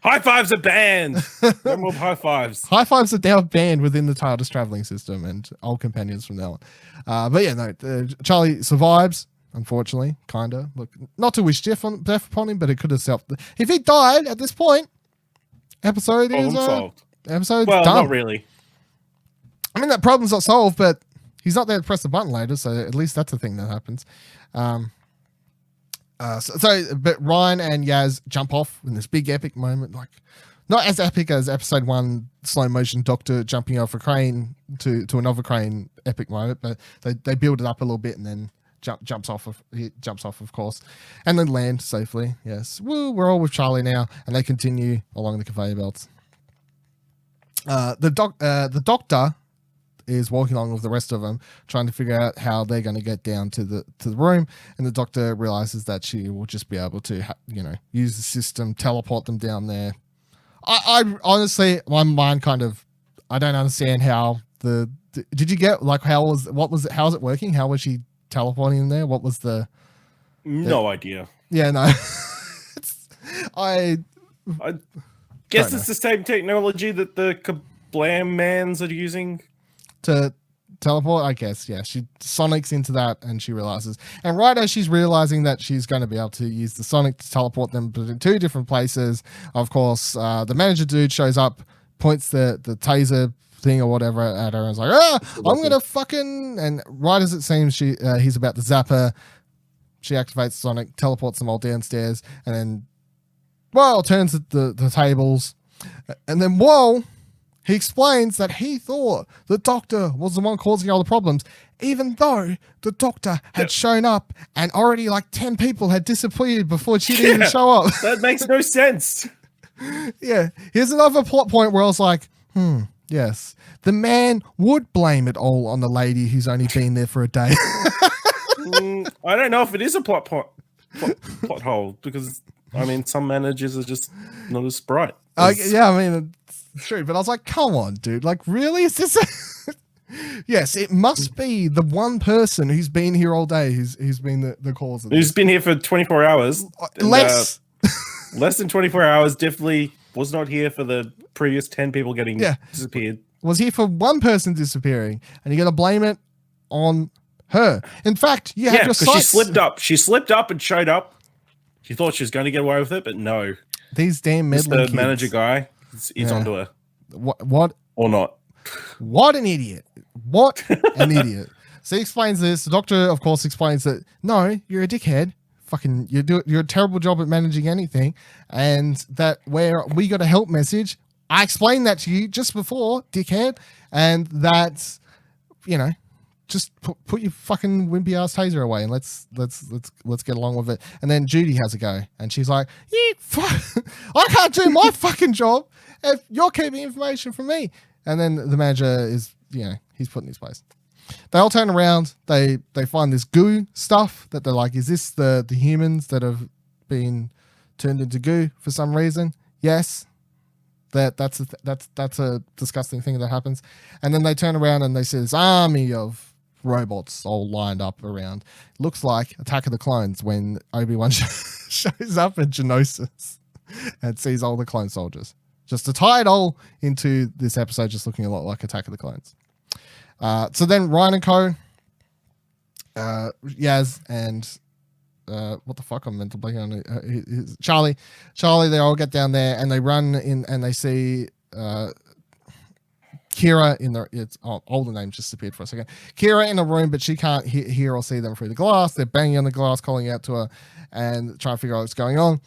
S2: High fives are banned. No more high fives.
S1: High fives are now banned within the TARDIS traveling system and old companions from now on. But yeah, no, Charlie survives, unfortunately, kind of. Look, not to wish death upon him, but it could have helped. If he died at this point, episode is solved. Episode's done.
S2: Not really.
S1: I mean, that problem's not solved, but he's not there to press the button later, so at least that's a thing that happens. But Ryan and Yaz jump off in this big epic moment, like not as epic as episode 1 slow motion Doctor jumping off a crane to another crane epic moment, but they build it up a little bit and then jumps off, of course, and then land safely. Yes, woo, we're all with Charlie now, and they continue along the conveyor belts. The Doctor is walking along with the rest of them, trying to figure out how they're going to get down to the room. And the Doctor realizes that she will just be able to, use the system, teleport them down there. I honestly, my mind kind of, I don't understand how did you get like how's it working? How was she teleporting in there? What was
S2: no idea.
S1: Yeah, no. I
S2: guess it's the same technology that the Kerblam mans are using.
S1: To teleport, I guess, yeah. She sonics into that and she realizes. And right as she's realizing that she's going to be able to use the sonic to teleport them but in 2 different places, of course, the manager dude shows up, points the taser thing or whatever at her and is like, I'm going to fucking... And right as it seems he's about to zap her, she activates sonic, teleports them all downstairs, and then, turns the tables. And then, he explains that he thought the Doctor was the one causing all the problems, even though the Doctor had shown up and already like 10 people had disappeared before she didn't even show up.
S2: That makes no sense.
S1: Yeah. Here's another plot point where I was like, yes, the man would blame it all on the lady who's only been there for a day.
S2: I don't know if it is a plot hole because, I mean, some managers are just not as bright.
S1: Yeah, I mean... It's true, but I was like, come on, dude. Like, really? Is this Yes, it must be the one person who's been here all day who's been the cause of this.
S2: Who's been here for 24 hours.
S1: Less.
S2: Less than 24 hours, definitely was not here for the previous 10 people getting disappeared.
S1: Was here for one person disappearing, and you're going to blame it on her. In fact, you have your sights.
S2: She slipped up. She slipped up and showed up. She thought she was going to get away with it, but no.
S1: These damn meddling kids.
S2: The manager guy is onto her.
S1: What?
S2: Or not.
S1: What an idiot. What an idiot. So he explains this. The Doctor, of course, explains that, no, you're a dickhead. Fucking, you're a terrible job at managing anything. And that where we got a help message, I explained that to you just before, dickhead. And that, just put your fucking wimpy ass taser away and let's get along with it. And then Judy has a go, and she's like, I can't do my fucking job if you're keeping information from me. And then the manager is, he's put in his place. They all turn around. They find this goo stuff that they're like, is this the humans that have been turned into goo for some reason? Yes. That's a disgusting thing that happens. And then they turn around and they see this army of robots all lined up around. Looks like Attack of the Clones when Obi-Wan shows up at Geonosis and sees all the clone soldiers. Just to tie it all into this episode, just looking a lot like Attack of the Clones. So then Ryan and Co, Yaz and what the fuck, I'm meant to blank on Charlie, they all get down there and they run in and they see Kira in the, all the names just appeared for a second. Kira in a room, but she can't hear or see them through the glass. They're banging on the glass, calling out to her and trying to figure out what's going on.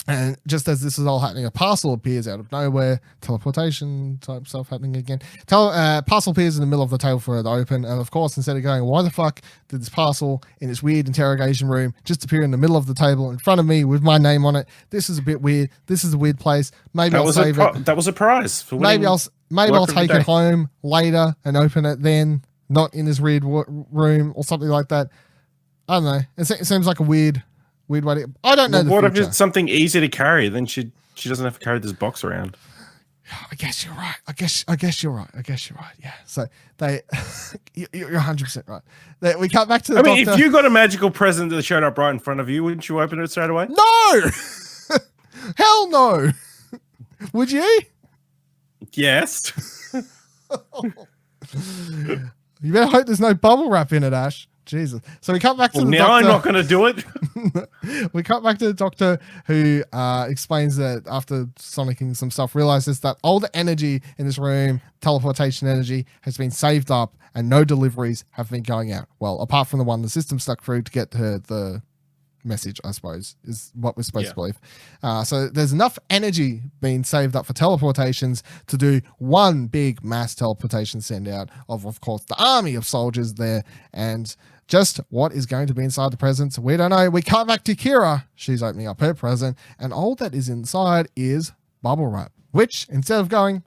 S1: And just as this is all happening, a parcel appears out of nowhere, teleportation type stuff happening again. Parcel appears in the middle of the table for her to open, and of course, instead of going, why the fuck did this parcel in this weird interrogation room just appear in the middle of the table in front of me with my name on it? This is a bit weird. This is a weird place. Maybe I'll save it.
S2: That was a prize for winning.
S1: maybe I'll
S2: Work of the
S1: take
S2: day.
S1: it home later and open it then, not in this weird room or something like that. I don't know. It seems like a weird way to. I don't know
S2: Well,
S1: the
S2: what if
S1: future.
S2: it's something easy to carry? Then she doesn't have to carry this box around.
S1: I guess you're right. I guess you're right. Yeah. So you're 100% right. We cut back to the doctor.
S2: If you got a magical present that showed up right in front of you, wouldn't you open it straight away?
S1: No! Hell no! Would you?
S2: Yes.
S1: You better hope there's no bubble wrap in it, Ash. Jesus. So we cut back to the
S2: now
S1: doctor.
S2: I'm not going to do it.
S1: We cut back to the doctor who explains that after sonicking some stuff, realizes that all the energy in this room, teleportation energy, has been saved up and no deliveries have been going out. Well, apart from the one the system stuck through to get her the message, I suppose, is what we're supposed to believe. So there's enough energy being saved up for teleportations to do one big mass teleportation send out of course, the army of soldiers there. And just what is going to be inside the presents, we don't know. We cut back to Kira. She's opening up her present, and all that is inside is bubble wrap, which instead of going,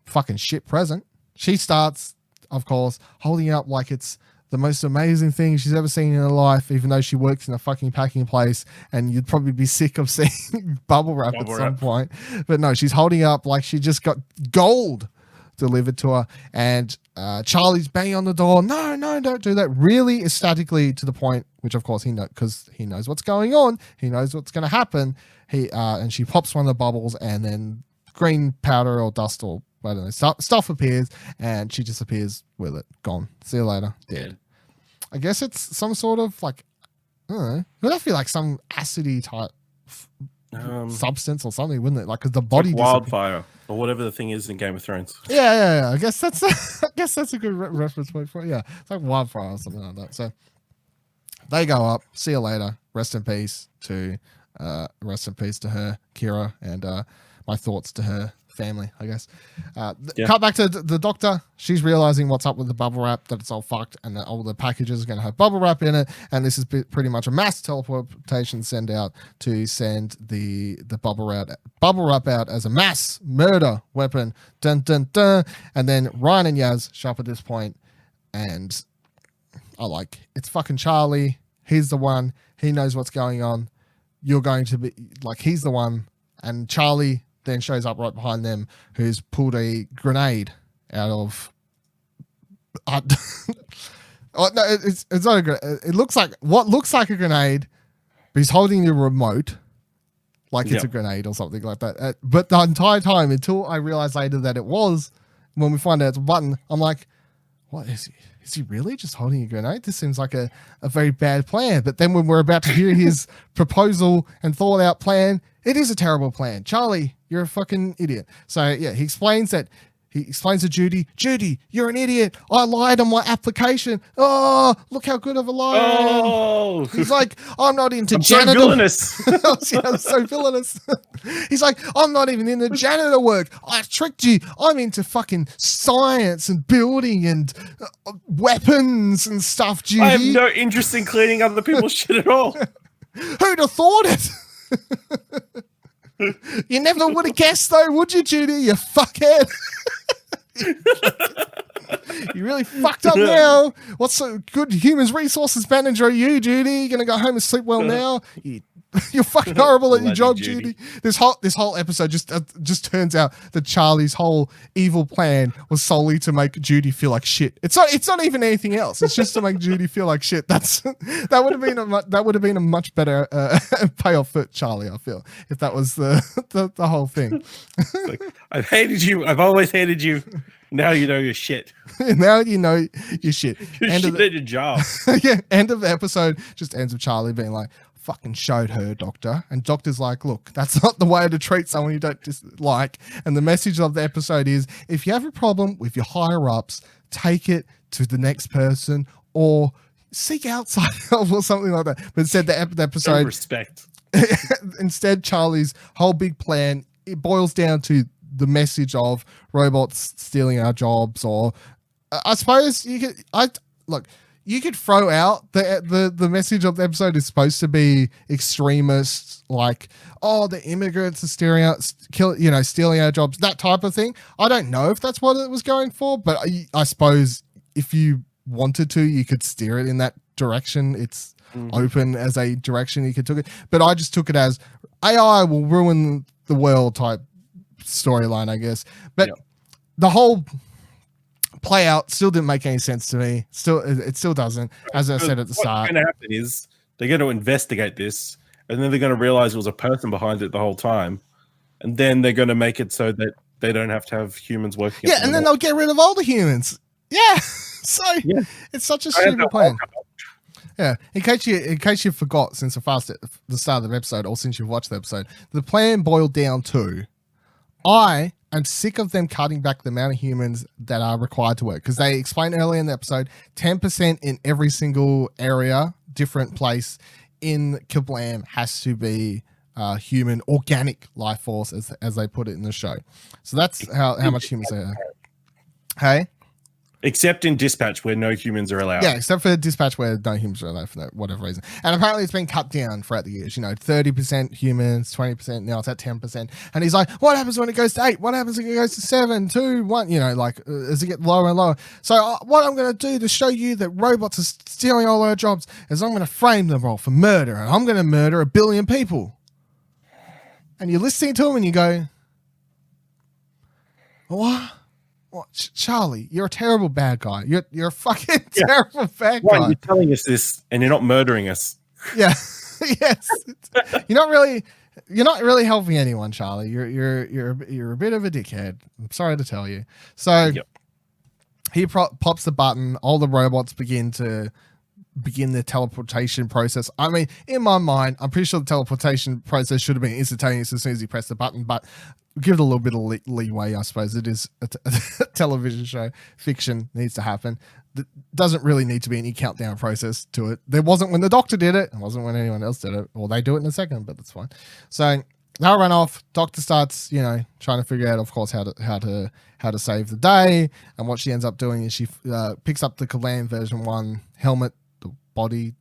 S1: fucking shit present, she starts, of course, holding it up like it's the most amazing thing she's ever seen in her life, even though she works in a fucking packing place and you'd probably be sick of seeing bubble wrap at some point. But no, she's holding it up like she just got gold delivered to her. And Charlie's banging on the door. No, don't do that. Really ecstatically to the point, which of course he knows because he knows what's going on. He knows what's going to happen. And she pops one of the bubbles and then green powder or dust or I don't know, stuff appears and she disappears with it. Gone. See you later. Dead. I guess it's some sort of like, I don't know. It would have to be like some acidy type substance or something, wouldn't it? Like, because the body
S2: like wildfire or whatever the thing is in Game of Thrones.
S1: Yeah. I guess that's a good reference point for it. Yeah, it's like wildfire or something like that. So they go up. See you later. Rest in peace to her, Kira, and my thoughts to her family, I guess. Cut back to the doctor. She's realizing what's up with the bubble wrap, that it's all fucked and that all the packages are going to have bubble wrap in it, and this is pretty much a mass teleportation send out to send the bubble wrap out as a mass murder weapon. Dun dun dun. And then Ryan and Yaz show up at this point, and it's fucking Charlie. He's the one. He knows what's going on. You're going to be like, he's the one. And Charlie then shows up right behind them, who's pulled a grenade out of. Oh, no, it's not a grenade. It looks like a grenade, but he's holding the remote like it's a grenade or something like that. But the entire time, until I realized later that it was, when we find out it's a button, I'm like, what is he? Is he really just holding a grenade? This seems like a very bad plan. But then when we're about to hear his proposal and thought out plan, it is a terrible plan. Charlie, you're a fucking idiot. So yeah, he explains to Judy, you're an idiot. I lied on my application. Oh, look how good of a liar I am.
S2: Oh,
S1: he's like, I'm not into
S2: So
S1: janitor.
S2: villainous.
S1: Yeah, so villainous. He's like, I'm not even into janitor work. I tricked you. I'm into fucking science and building and weapons and stuff, Judy.
S2: I have no interest in cleaning other people's shit at all.
S1: Who'd have thought it? You never would have guessed though, would you, Judy? You fuckhead. You really fucked up now. What's so good humans resources manager are you, Judy? You gonna go home and sleep well now? You're fucking horrible at your job, Judy. This whole episode just turns out that Charlie's whole evil plan was solely to make Judy feel like shit. It's not even anything else. It's just to make Judy feel like shit. That would have been a much better payoff for Charlie, I feel, if that was the whole thing.
S2: Like, I've hated you. I've always hated you. Now you know you're shit.
S1: Now you know you're shit.
S2: You're shit at your job.
S1: Yeah. End of the episode just ends with Charlie being like, fucking showed her, doctor. And doctor's like, look, that's not the way to treat someone you don't dislike. And the message of the episode is, if you have a problem with your higher ups, take it to the next person or seek outside help or something like that. But instead the episode,
S2: respect.
S1: Instead, Charlie's whole big plan, it boils down to the message of robots stealing our jobs, or I suppose you you could throw out the message of the episode is supposed to be extremists, like, oh, the immigrants are stealing our jobs, that type of thing. I don't know if that's what it was going for, but I suppose if you wanted to, you could steer it in that direction. It's open as a direction you could take it. But I just took it as AI will ruin the world type storyline, I guess. But the whole play out still didn't make any sense to me. It still doesn't. As I said at the start,
S2: what's going to happen is they're going to investigate this, and then they're going to realize it was a person behind it the whole time, and then they're going to make it so that they don't have to have humans working.
S1: Yeah, and then they'll get rid of all the humans. Yeah, so it's such a stupid plan. Yeah, in case you forgot, since the start of the episode, or since you've watched the episode, the plan boiled down to, I am sick of them cutting back the amount of humans that are required to work, because they explained earlier in the episode 10% in every single area, different place in Kerblam has to be human, organic life force, as they put it in the show. So that's how much humans are. Hey?
S2: Except in Dispatch, where no humans are allowed.
S1: Yeah, except for Dispatch, where no humans are allowed for whatever reason. And apparently it's been cut down throughout the years. 30% humans, 20%, now it's at 10%. And he's like, what happens when it goes to 8? What happens when it goes to 7, 2, 1? As it gets lower and lower. So what I'm going to do to show you that robots are stealing all our jobs is I'm going to frame them all for murder. And I'm going to murder 1 billion people. And you're listening to him and you go, what? Charlie, you're a terrible bad guy. You're a fucking terrible bad guy.
S2: You're telling us this and you're not murdering us.
S1: Yeah. Yes. You're not really helping anyone, Charlie. You're a bit of a dickhead. I'm sorry to tell you. So he pops the button. All the robots begin the teleportation process. I mean, in my mind, I'm pretty sure the teleportation process should have been instantaneous as soon as you press the button, but give it a little bit of leeway, I suppose. It is a television show. Fiction needs to happen. Doesn't really need to be any countdown process to it. There wasn't when the Doctor did it. It wasn't when anyone else did it. Well, they do it in a second, but that's fine. So they'll run off. Doctor starts, trying to figure out, of course, how to save the day. And what she ends up doing is she picks up the Kerblam version 1 helmet, the body,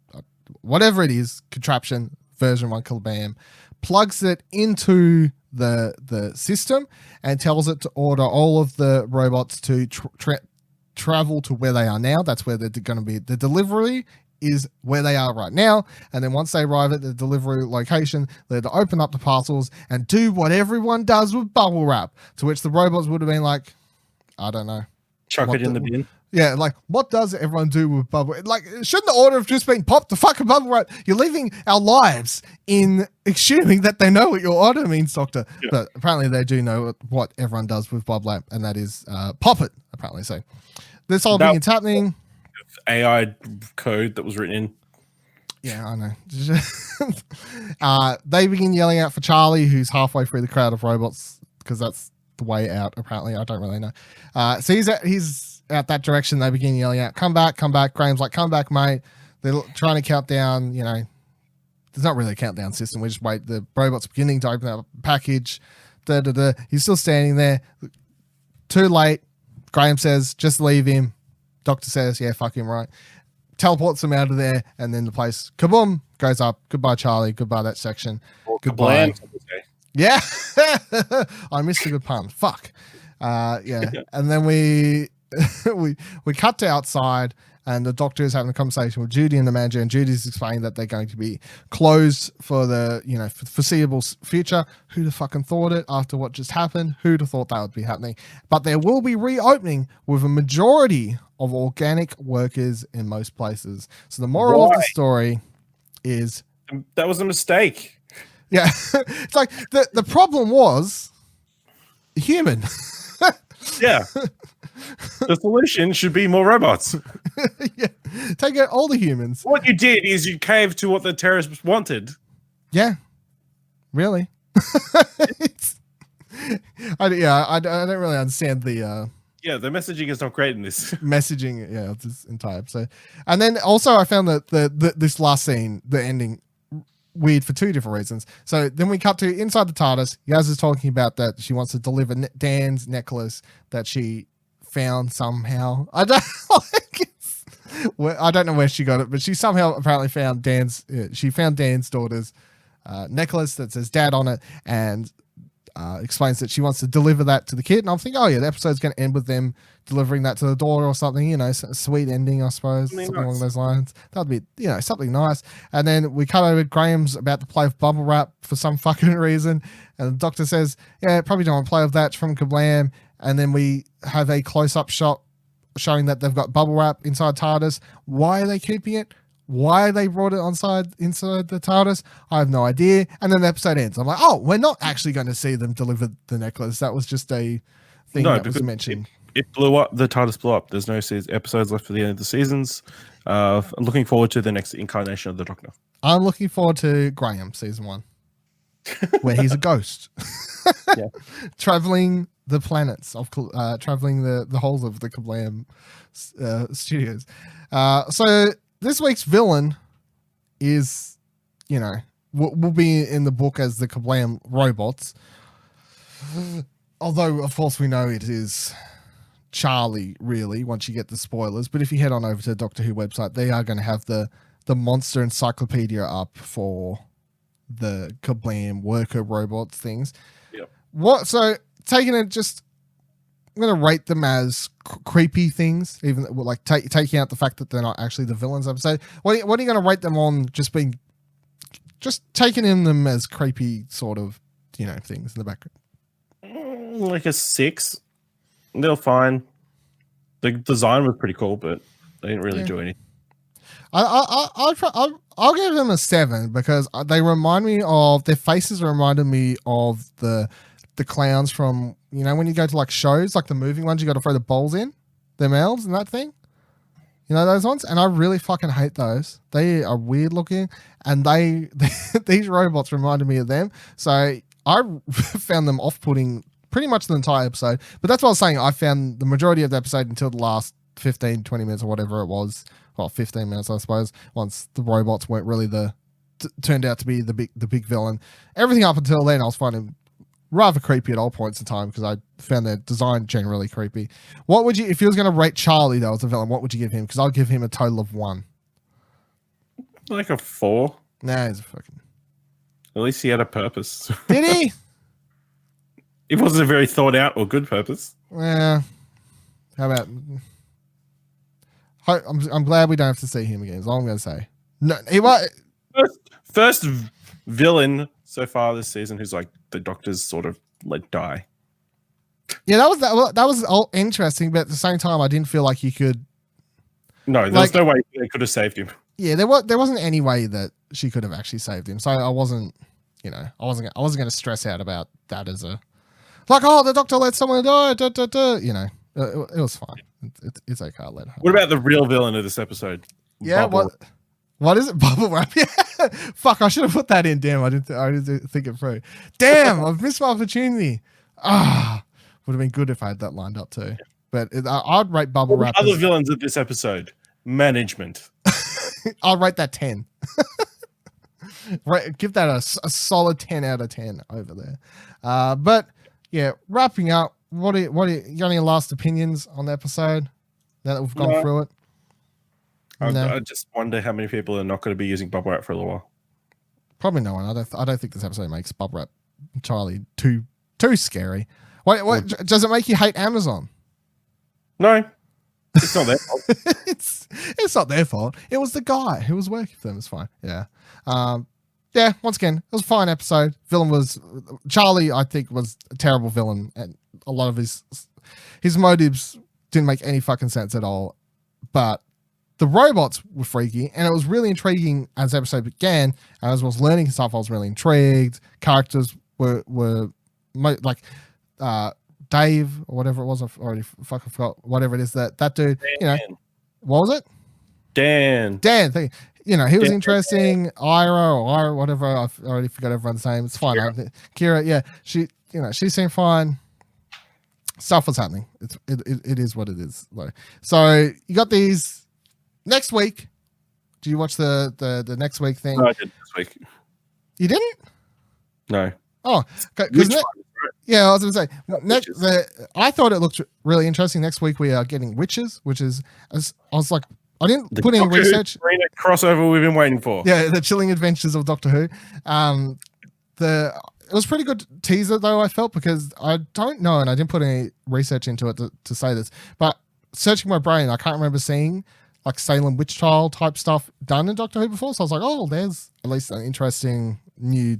S1: whatever it is, contraption, version 1 Kerblam, plugs it into the system and tells it to order all of the robots to travel to where they are now. That's where they're going to be. The delivery is where they are right now. And then once they arrive at the delivery location, they're to open up the parcels and do what everyone does with bubble wrap, to which the robots would have been like, I don't know.
S2: Chuck it in the bin.
S1: Yeah, like, what does everyone do with bubble? Like, shouldn't the order have just been pop the fucking bubble wrap? You're leaving our lives in assuming that they know what your order means, Doctor. Yeah. But apparently they do know what everyone does with bubble wrap, and that is pop it, apparently. So this whole thing is happening.
S2: AI code that was written in.
S1: Yeah, I know. They begin yelling out for Charlie, who's halfway through the crowd of robots, because that's the way out, apparently. I don't really know. So he's out that direction. They begin yelling out, come back. Graham's like, come back, mate. They're trying to count down, there's not really a countdown system. We just wait. The robot's beginning to open up a package. He's still standing there. Too late. Graham says, just leave him. Doctor says, yeah, fuck him, right. Teleports him out of there, and then the place, kaboom, goes up. Goodbye, Charlie. Goodbye, that section. Goodbye. Yeah. I missed a good pun. Fuck. Yeah. And then we cut to outside, and the Doctor is having a conversation with Judy and the manager, and Judy's explaining that they're going to be closed for the for the foreseeable future. Who'd have fucking thought it after what just happened? Who'd have thought that would be happening? But there will be reopening with a majority of organic workers in most places. So the moral of the story is
S2: that was a mistake.
S1: Yeah. It's like the problem was human.
S2: Yeah. The solution should be more robots.
S1: Yeah. Take out all the humans.
S2: What you did is you caved to what the terrorists wanted.
S1: Yeah. Really? I don't really understand the
S2: the messaging is not great in this.
S1: Messaging, this entire episode. And then also I found that this last scene, the ending, weird for two different reasons. So then we cut to inside the TARDIS. Yaz is talking about that she wants to deliver Dan's necklace that she found somehow. I don't like I don't know where she got it, but she somehow apparently found she found Dan's daughter's necklace that says dad on it, and explains that she wants to deliver that to the kid. And I'm thinking, oh yeah, the episode's going to end with them delivering that to the daughter or something, you know, sweet ending, I suppose, something along those lines. That'd be, you know, something nice. And then we cut over, Graham's about to play with bubble wrap for some fucking reason. And the doctor says, yeah, probably don't want to play with that, it's from Kerblam. And then we have a close-up shot showing that they've got bubble wrap inside TARDIS. Why are they keeping it? Why they brought it inside the TARDIS, I have no idea. And then the episode ends. I'm like, oh, we're not actually going to see them deliver the necklace. That was just a thing that was mentioned.
S2: It blew up. The TARDIS blew up. There's no episodes left for the end of the seasons. I'm looking forward to the next incarnation of the Doctor.
S1: I'm looking forward to Graham season 1, where he's a ghost, traveling the planets of traveling the whole of the Kerblam studios. So this week's villain is, you know, will be in the book as the Kerblam robots. Although, of course, we know it is Charlie, really, once you get the spoilers. But if you head on over to the Doctor Who website, they are going to have the monster encyclopedia up for the Kerblam worker robots things.
S2: Yep.
S1: So taking it, just I'm going to rate them as creepy things, even like taking out the fact that they're not actually the villains episode. What are you going to rate them on? Just taking in them as creepy sort of, you know, things in the background.
S2: Like a 6. They're fine. The design was pretty cool, but they didn't really do anything.
S1: I'll give them a 7 because they remind me of, their faces reminded me of the clowns from, you know, when you go to like shows, like the moving ones, you got to throw the bowls in, their mouths and that thing. You know those ones? And I really fucking hate those. They are weird looking, and these robots reminded me of them. So I found them off-putting pretty much the entire episode. But that's what I was saying. I found the majority of the episode until the last 15, 20 minutes or whatever it was. Well, 15 minutes, I suppose, once the robots weren't really turned out to be the big villain. Everything up until then, I was finding rather creepy at all points in time because I found their design generally creepy. What would you, if you was going to rate Charlie though as a villain, what would you give him? Because I'll give him a total of 1.
S2: Like a 4.
S1: Nah, he's a fucking.
S2: At least he had a purpose.
S1: Did he?
S2: It wasn't a very thought out or good purpose.
S1: Yeah. How about? I'm glad we don't have to see him again. Is all I'm going to say. No, he was
S2: first villain so far this season who's like the Doctor's sort of let die.
S1: Yeah, that was all interesting, but at the same time, I didn't feel like you could.
S2: No, there's no way they could have saved him.
S1: Yeah, there wasn't any way that she could have actually saved him. So I wasn't, you know, I wasn't going to stress out about that as a like, oh, the Doctor let someone die. You know, it was fine. It's okay. I'll let her.
S2: What about the real villain of this episode?
S1: Yeah, what is it? Bubble wrap? Yeah. Fuck, I should have put that in. Damn, I didn't think it through. Damn, I've missed my opportunity. Would have been good if I had that lined up too. But I'd rate Bubble Wrap.
S2: Other villains of this episode, management.
S1: I'll rate that 10. Right, give that a solid 10 out of 10 over there. But yeah, wrapping up. What are you got any last opinions on the episode now that we've gone through it?
S2: I just wonder how many people are not going to be using Bubble Wrap for a little while.
S1: Probably no one. I don't think this episode makes Bubble Wrap Charlie too scary. What does it make you hate Amazon?
S2: No, it's not their fault.
S1: it's not their fault. It was the guy who was working for them. It's fine. Yeah. Yeah. Once again, it was a fine episode. Villain was Charlie. I think was a terrible villain, and a lot of his motives didn't make any fucking sense at all. But the robots were freaky, and it was really intriguing as the episode began. And as I was learning stuff, I was really intrigued. Characters were like Dave or whatever it was. I've already fucking forgot. Whatever it is that dude.
S2: Dan.
S1: You know, what was it?
S2: Dan.
S1: You know, he was interesting. Ira, whatever. I've already forgot everyone's name. It's fine. Kira, yeah, she seemed fine. Stuff was happening. It is what it is. So you got these. Next week, do you watch the next week thing?
S2: No, I did this week.
S1: You didn't?
S2: No.
S1: Oh, yeah, I was going to say. I thought it looked really interesting. Next week we are getting Witches, which is, I was like, I didn't
S2: The
S1: put any
S2: Doctor Who
S1: research.
S2: Arena crossover we've been waiting for.
S1: Yeah, the Chilling Adventures of Doctor Who. It was pretty good teaser though, I felt, because I don't know, and I didn't put any research into it to say this, but searching my brain, I can't remember seeing like Salem witch trial type stuff done in Doctor Who before. So I was like, oh, there's at least an interesting new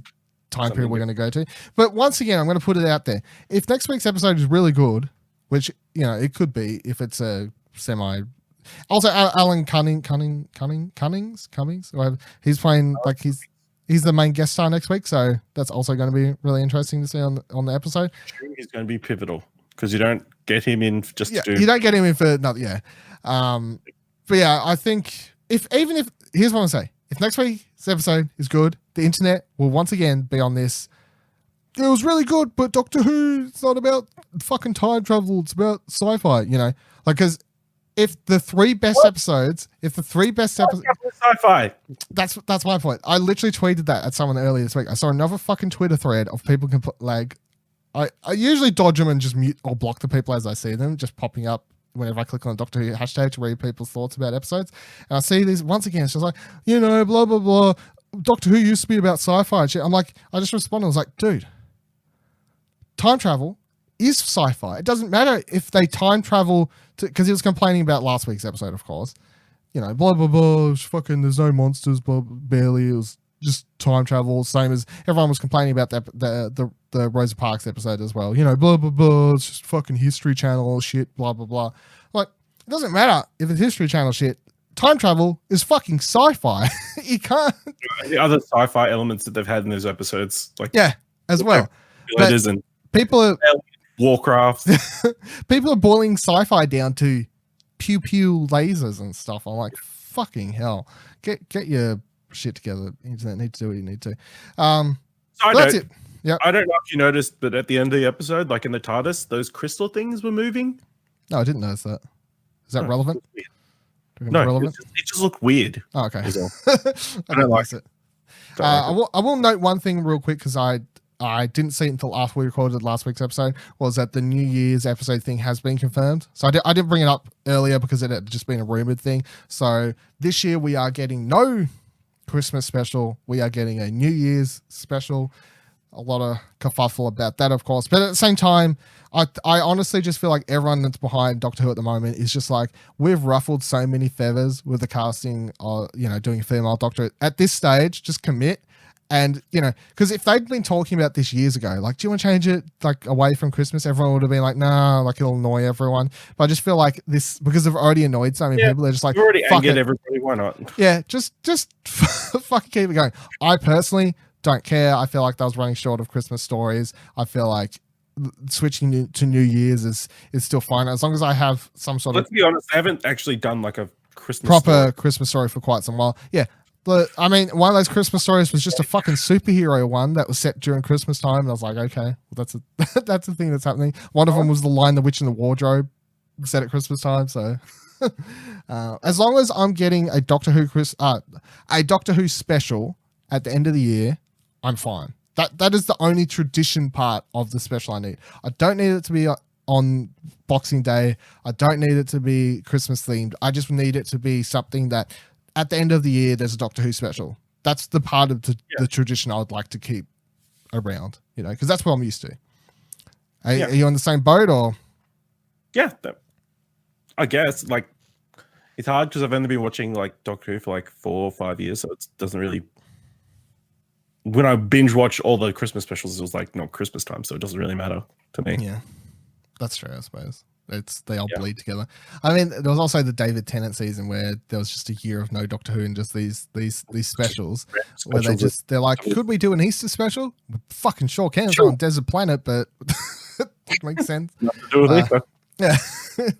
S1: time period we're going to go to. But once again, I'm going to put it out there. If next week's episode is really good, which, you know, it could be if it's a semi. Also, Alan Cummings, whatever, he's playing, like, he's the main guest star next week, so that's also going to be really interesting to see on the episode.
S2: He's going to be pivotal because you don't get him in just to do.
S1: You don't get him in for nothing. Yeah, but yeah, I think if here's what I'm saying: if next week's episode is good, the internet will once again be on this. It was really good, but Doctor Who, it's not about fucking time travel. It's about sci-fi. You know, like, because if the three best episodes,
S2: sci-fi.
S1: That's my point. I literally tweeted that at someone earlier this week. I saw another fucking Twitter thread of people can put, like, I usually dodge them and just mute or block the people as I see them, just popping up whenever I click on the Doctor Who hashtag to read people's thoughts about episodes. And I see these once again. It's just like, you know, blah blah blah. Doctor Who used to be about sci-fi and shit. I'm like, I just responded. I was like, dude, time travel is sci-fi. It doesn't matter if they time travel to, because he was complaining about last week's episode, of course. You know, blah blah blah. Fucking, there's no monsters, blah, barely. It was just time travel, same as everyone was complaining about the Rosa Parks episode as well. You know, blah blah blah. It's just fucking History Channel shit. Blah blah blah. Like, it doesn't matter if it's History Channel shit. Time travel is fucking sci-fi. You can't.
S2: The other sci-fi elements that they've had in those episodes, like,
S1: yeah, as well.
S2: But isn't
S1: people are
S2: Warcraft.
S1: People are boiling sci-fi down to pew pew lasers and stuff. I'm like, fucking hell. Get your shit together. Internet, need to do what you need to. That's it. Yeah.
S2: I don't know if you noticed, but at the end of the episode, like in the TARDIS, those crystal things were moving.
S1: No, I didn't notice that. Is that relevant?
S2: No, relevant? It just looked weird.
S1: Oh, okay.
S2: I don't like it.
S1: I will note one thing real quick, because I didn't see it until after we recorded last week's episode, was that the New Year's episode thing has been confirmed. So I didn't bring it up earlier because it had just been a rumored thing. So this year we are getting no Christmas special. We are getting a New Year's special. A lot of kerfuffle about that, of course. But at the same time, I honestly just feel like everyone that's behind Doctor Who at the moment is just like, we've ruffled so many feathers with the casting of, you know, doing a female Doctor. At this stage, just commit. And, you know, because if they'd been talking about this years ago, like, do you want to change it, like, away from Christmas? Everyone would have been like, nah, like, it'll annoy everyone. But I just feel like this, because they've already annoyed so many people, they're just like,
S2: you already angered everybody, why not?
S1: Yeah, just fucking keep it going. I personally don't care. I feel like that was running short of Christmas stories. I feel like switching to New Year's is still fine, as long as I have some sort of.
S2: Let's be honest, I haven't actually done like a Christmas
S1: proper Christmas story for quite some while. Yeah. But I mean, one of those Christmas stories was just a fucking superhero one that was set during Christmas time. And I was like, okay, well, that's a thing that's happening. One of them was The Lion, the Witch, and the Wardrobe, set at Christmas time. So as long as I'm getting a Doctor Who special at the end of the year, I'm fine. That is the only tradition part of the special I need. I don't need it to be on Boxing Day. I don't need it to be Christmas themed. I just need it to be something that at the end of the year, there's a Doctor Who special. That's the part of the tradition I would like to keep around, you know, because that's what I'm used to. Are you on the same boat, or?
S2: Yeah, I guess. Like, it's hard because I've only been watching like Doctor Who for like 4 or 5 years, so it doesn't really. When I binge watch all the Christmas specials, it was like not Christmas time, so it doesn't really matter to me.
S1: Yeah, that's true, I suppose. They all bleed together. I mean, there was also the David Tennant season where there was just a year of no Doctor Who and just these specials where they're like, could we do an Easter special? Fucking sure can. It's on Desert Planet, but it makes sense.
S2: Nothing to do with Easter.
S1: Yeah.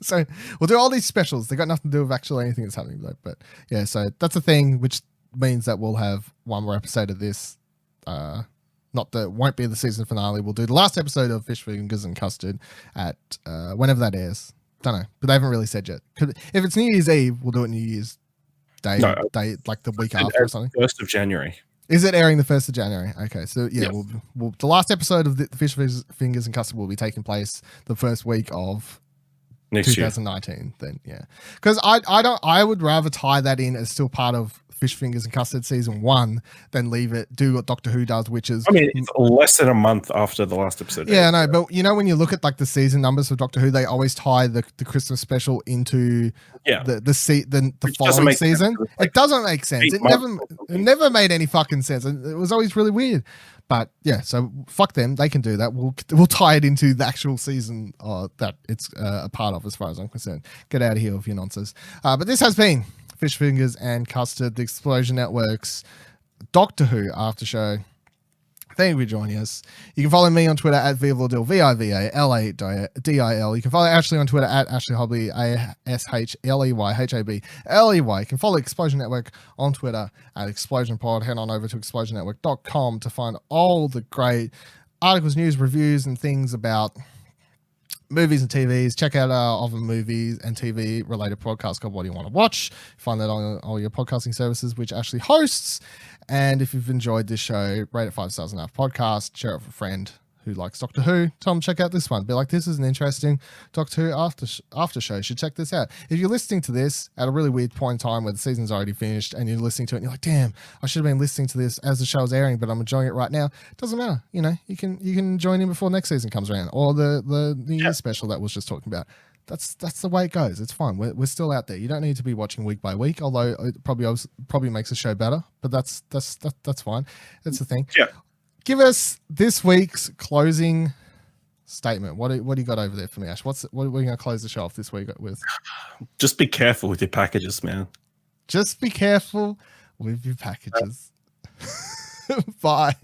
S1: So we'll do all these specials. They got nothing to do with actually anything that's happening though. But yeah, so that's a thing, which means that we'll have one more episode of this. Won't be the season finale. We'll do the last episode of Fish Fingers and Custard at whenever that airs. Don't know, but they haven't really said yet. If it's New Year's Eve, we'll do it New Year's Day, like the week after or something.
S2: 1st of January.
S1: Is it airing the 1st of January? Okay, so yeah, we'll the last episode of the Fish Fingers and Custard will be taking place the first week of
S2: next year.
S1: 2019, then yeah. Because I would rather tie that in as still part of Fish Fingers and Custard season 1 than leave it, do what Doctor Who does, which is,
S2: I mean, it's less than a month after the last episode.
S1: Yeah, no, but you know, when you look at like the season numbers of Doctor Who, they always tie the Christmas special into the following season. It doesn't make sense. It never made any fucking sense, and it was always really weird. But yeah, so fuck them. They can do that. We'll tie it into the actual season that it's a part of, as far as I'm concerned. Get out of here with your nonsense. But this has been Fish Fingers and Custard, the Explosion Network's Doctor Who after show. Thank you for joining us. You can follow me on Twitter at Vivaldil, VIVALADIL. You can follow Ashley on Twitter at Ashley Hobley, ASHLEYHABLEY. You can follow Explosion Network on Twitter at Explosion Pod. Head on over to explosionnetwork.com to find all the great articles, news, reviews, and things about movies and TVs. Check out our other movies and TV related podcast called What Do You Want to Watch? Find that on all your podcasting services, which Ashley hosts. And if you've enjoyed this show, rate it 5 stars on our podcast, share it with a friend who likes Doctor Who. Tell them check out this one. Be like, this is an interesting Doctor Who after show. You should check this out. If you're listening to this at a really weird point in time where the season's already finished and you're listening to it and you're like, damn, I should have been listening to this as the show's airing, but I'm enjoying it right now. It doesn't matter. You know, you can join in before next season comes around, or the New Year's special that was just talking about. That's the way it goes. It's fine. We're still out there. You don't need to be watching week by week, although it probably makes the show better. But that's fine. That's the thing.
S2: Yeah.
S1: Give us this week's closing statement. What do you got over there for me, Ash? What are we going to close the show off this week with?
S2: Just be careful with your packages, man.
S1: Just be careful with your packages. Bye.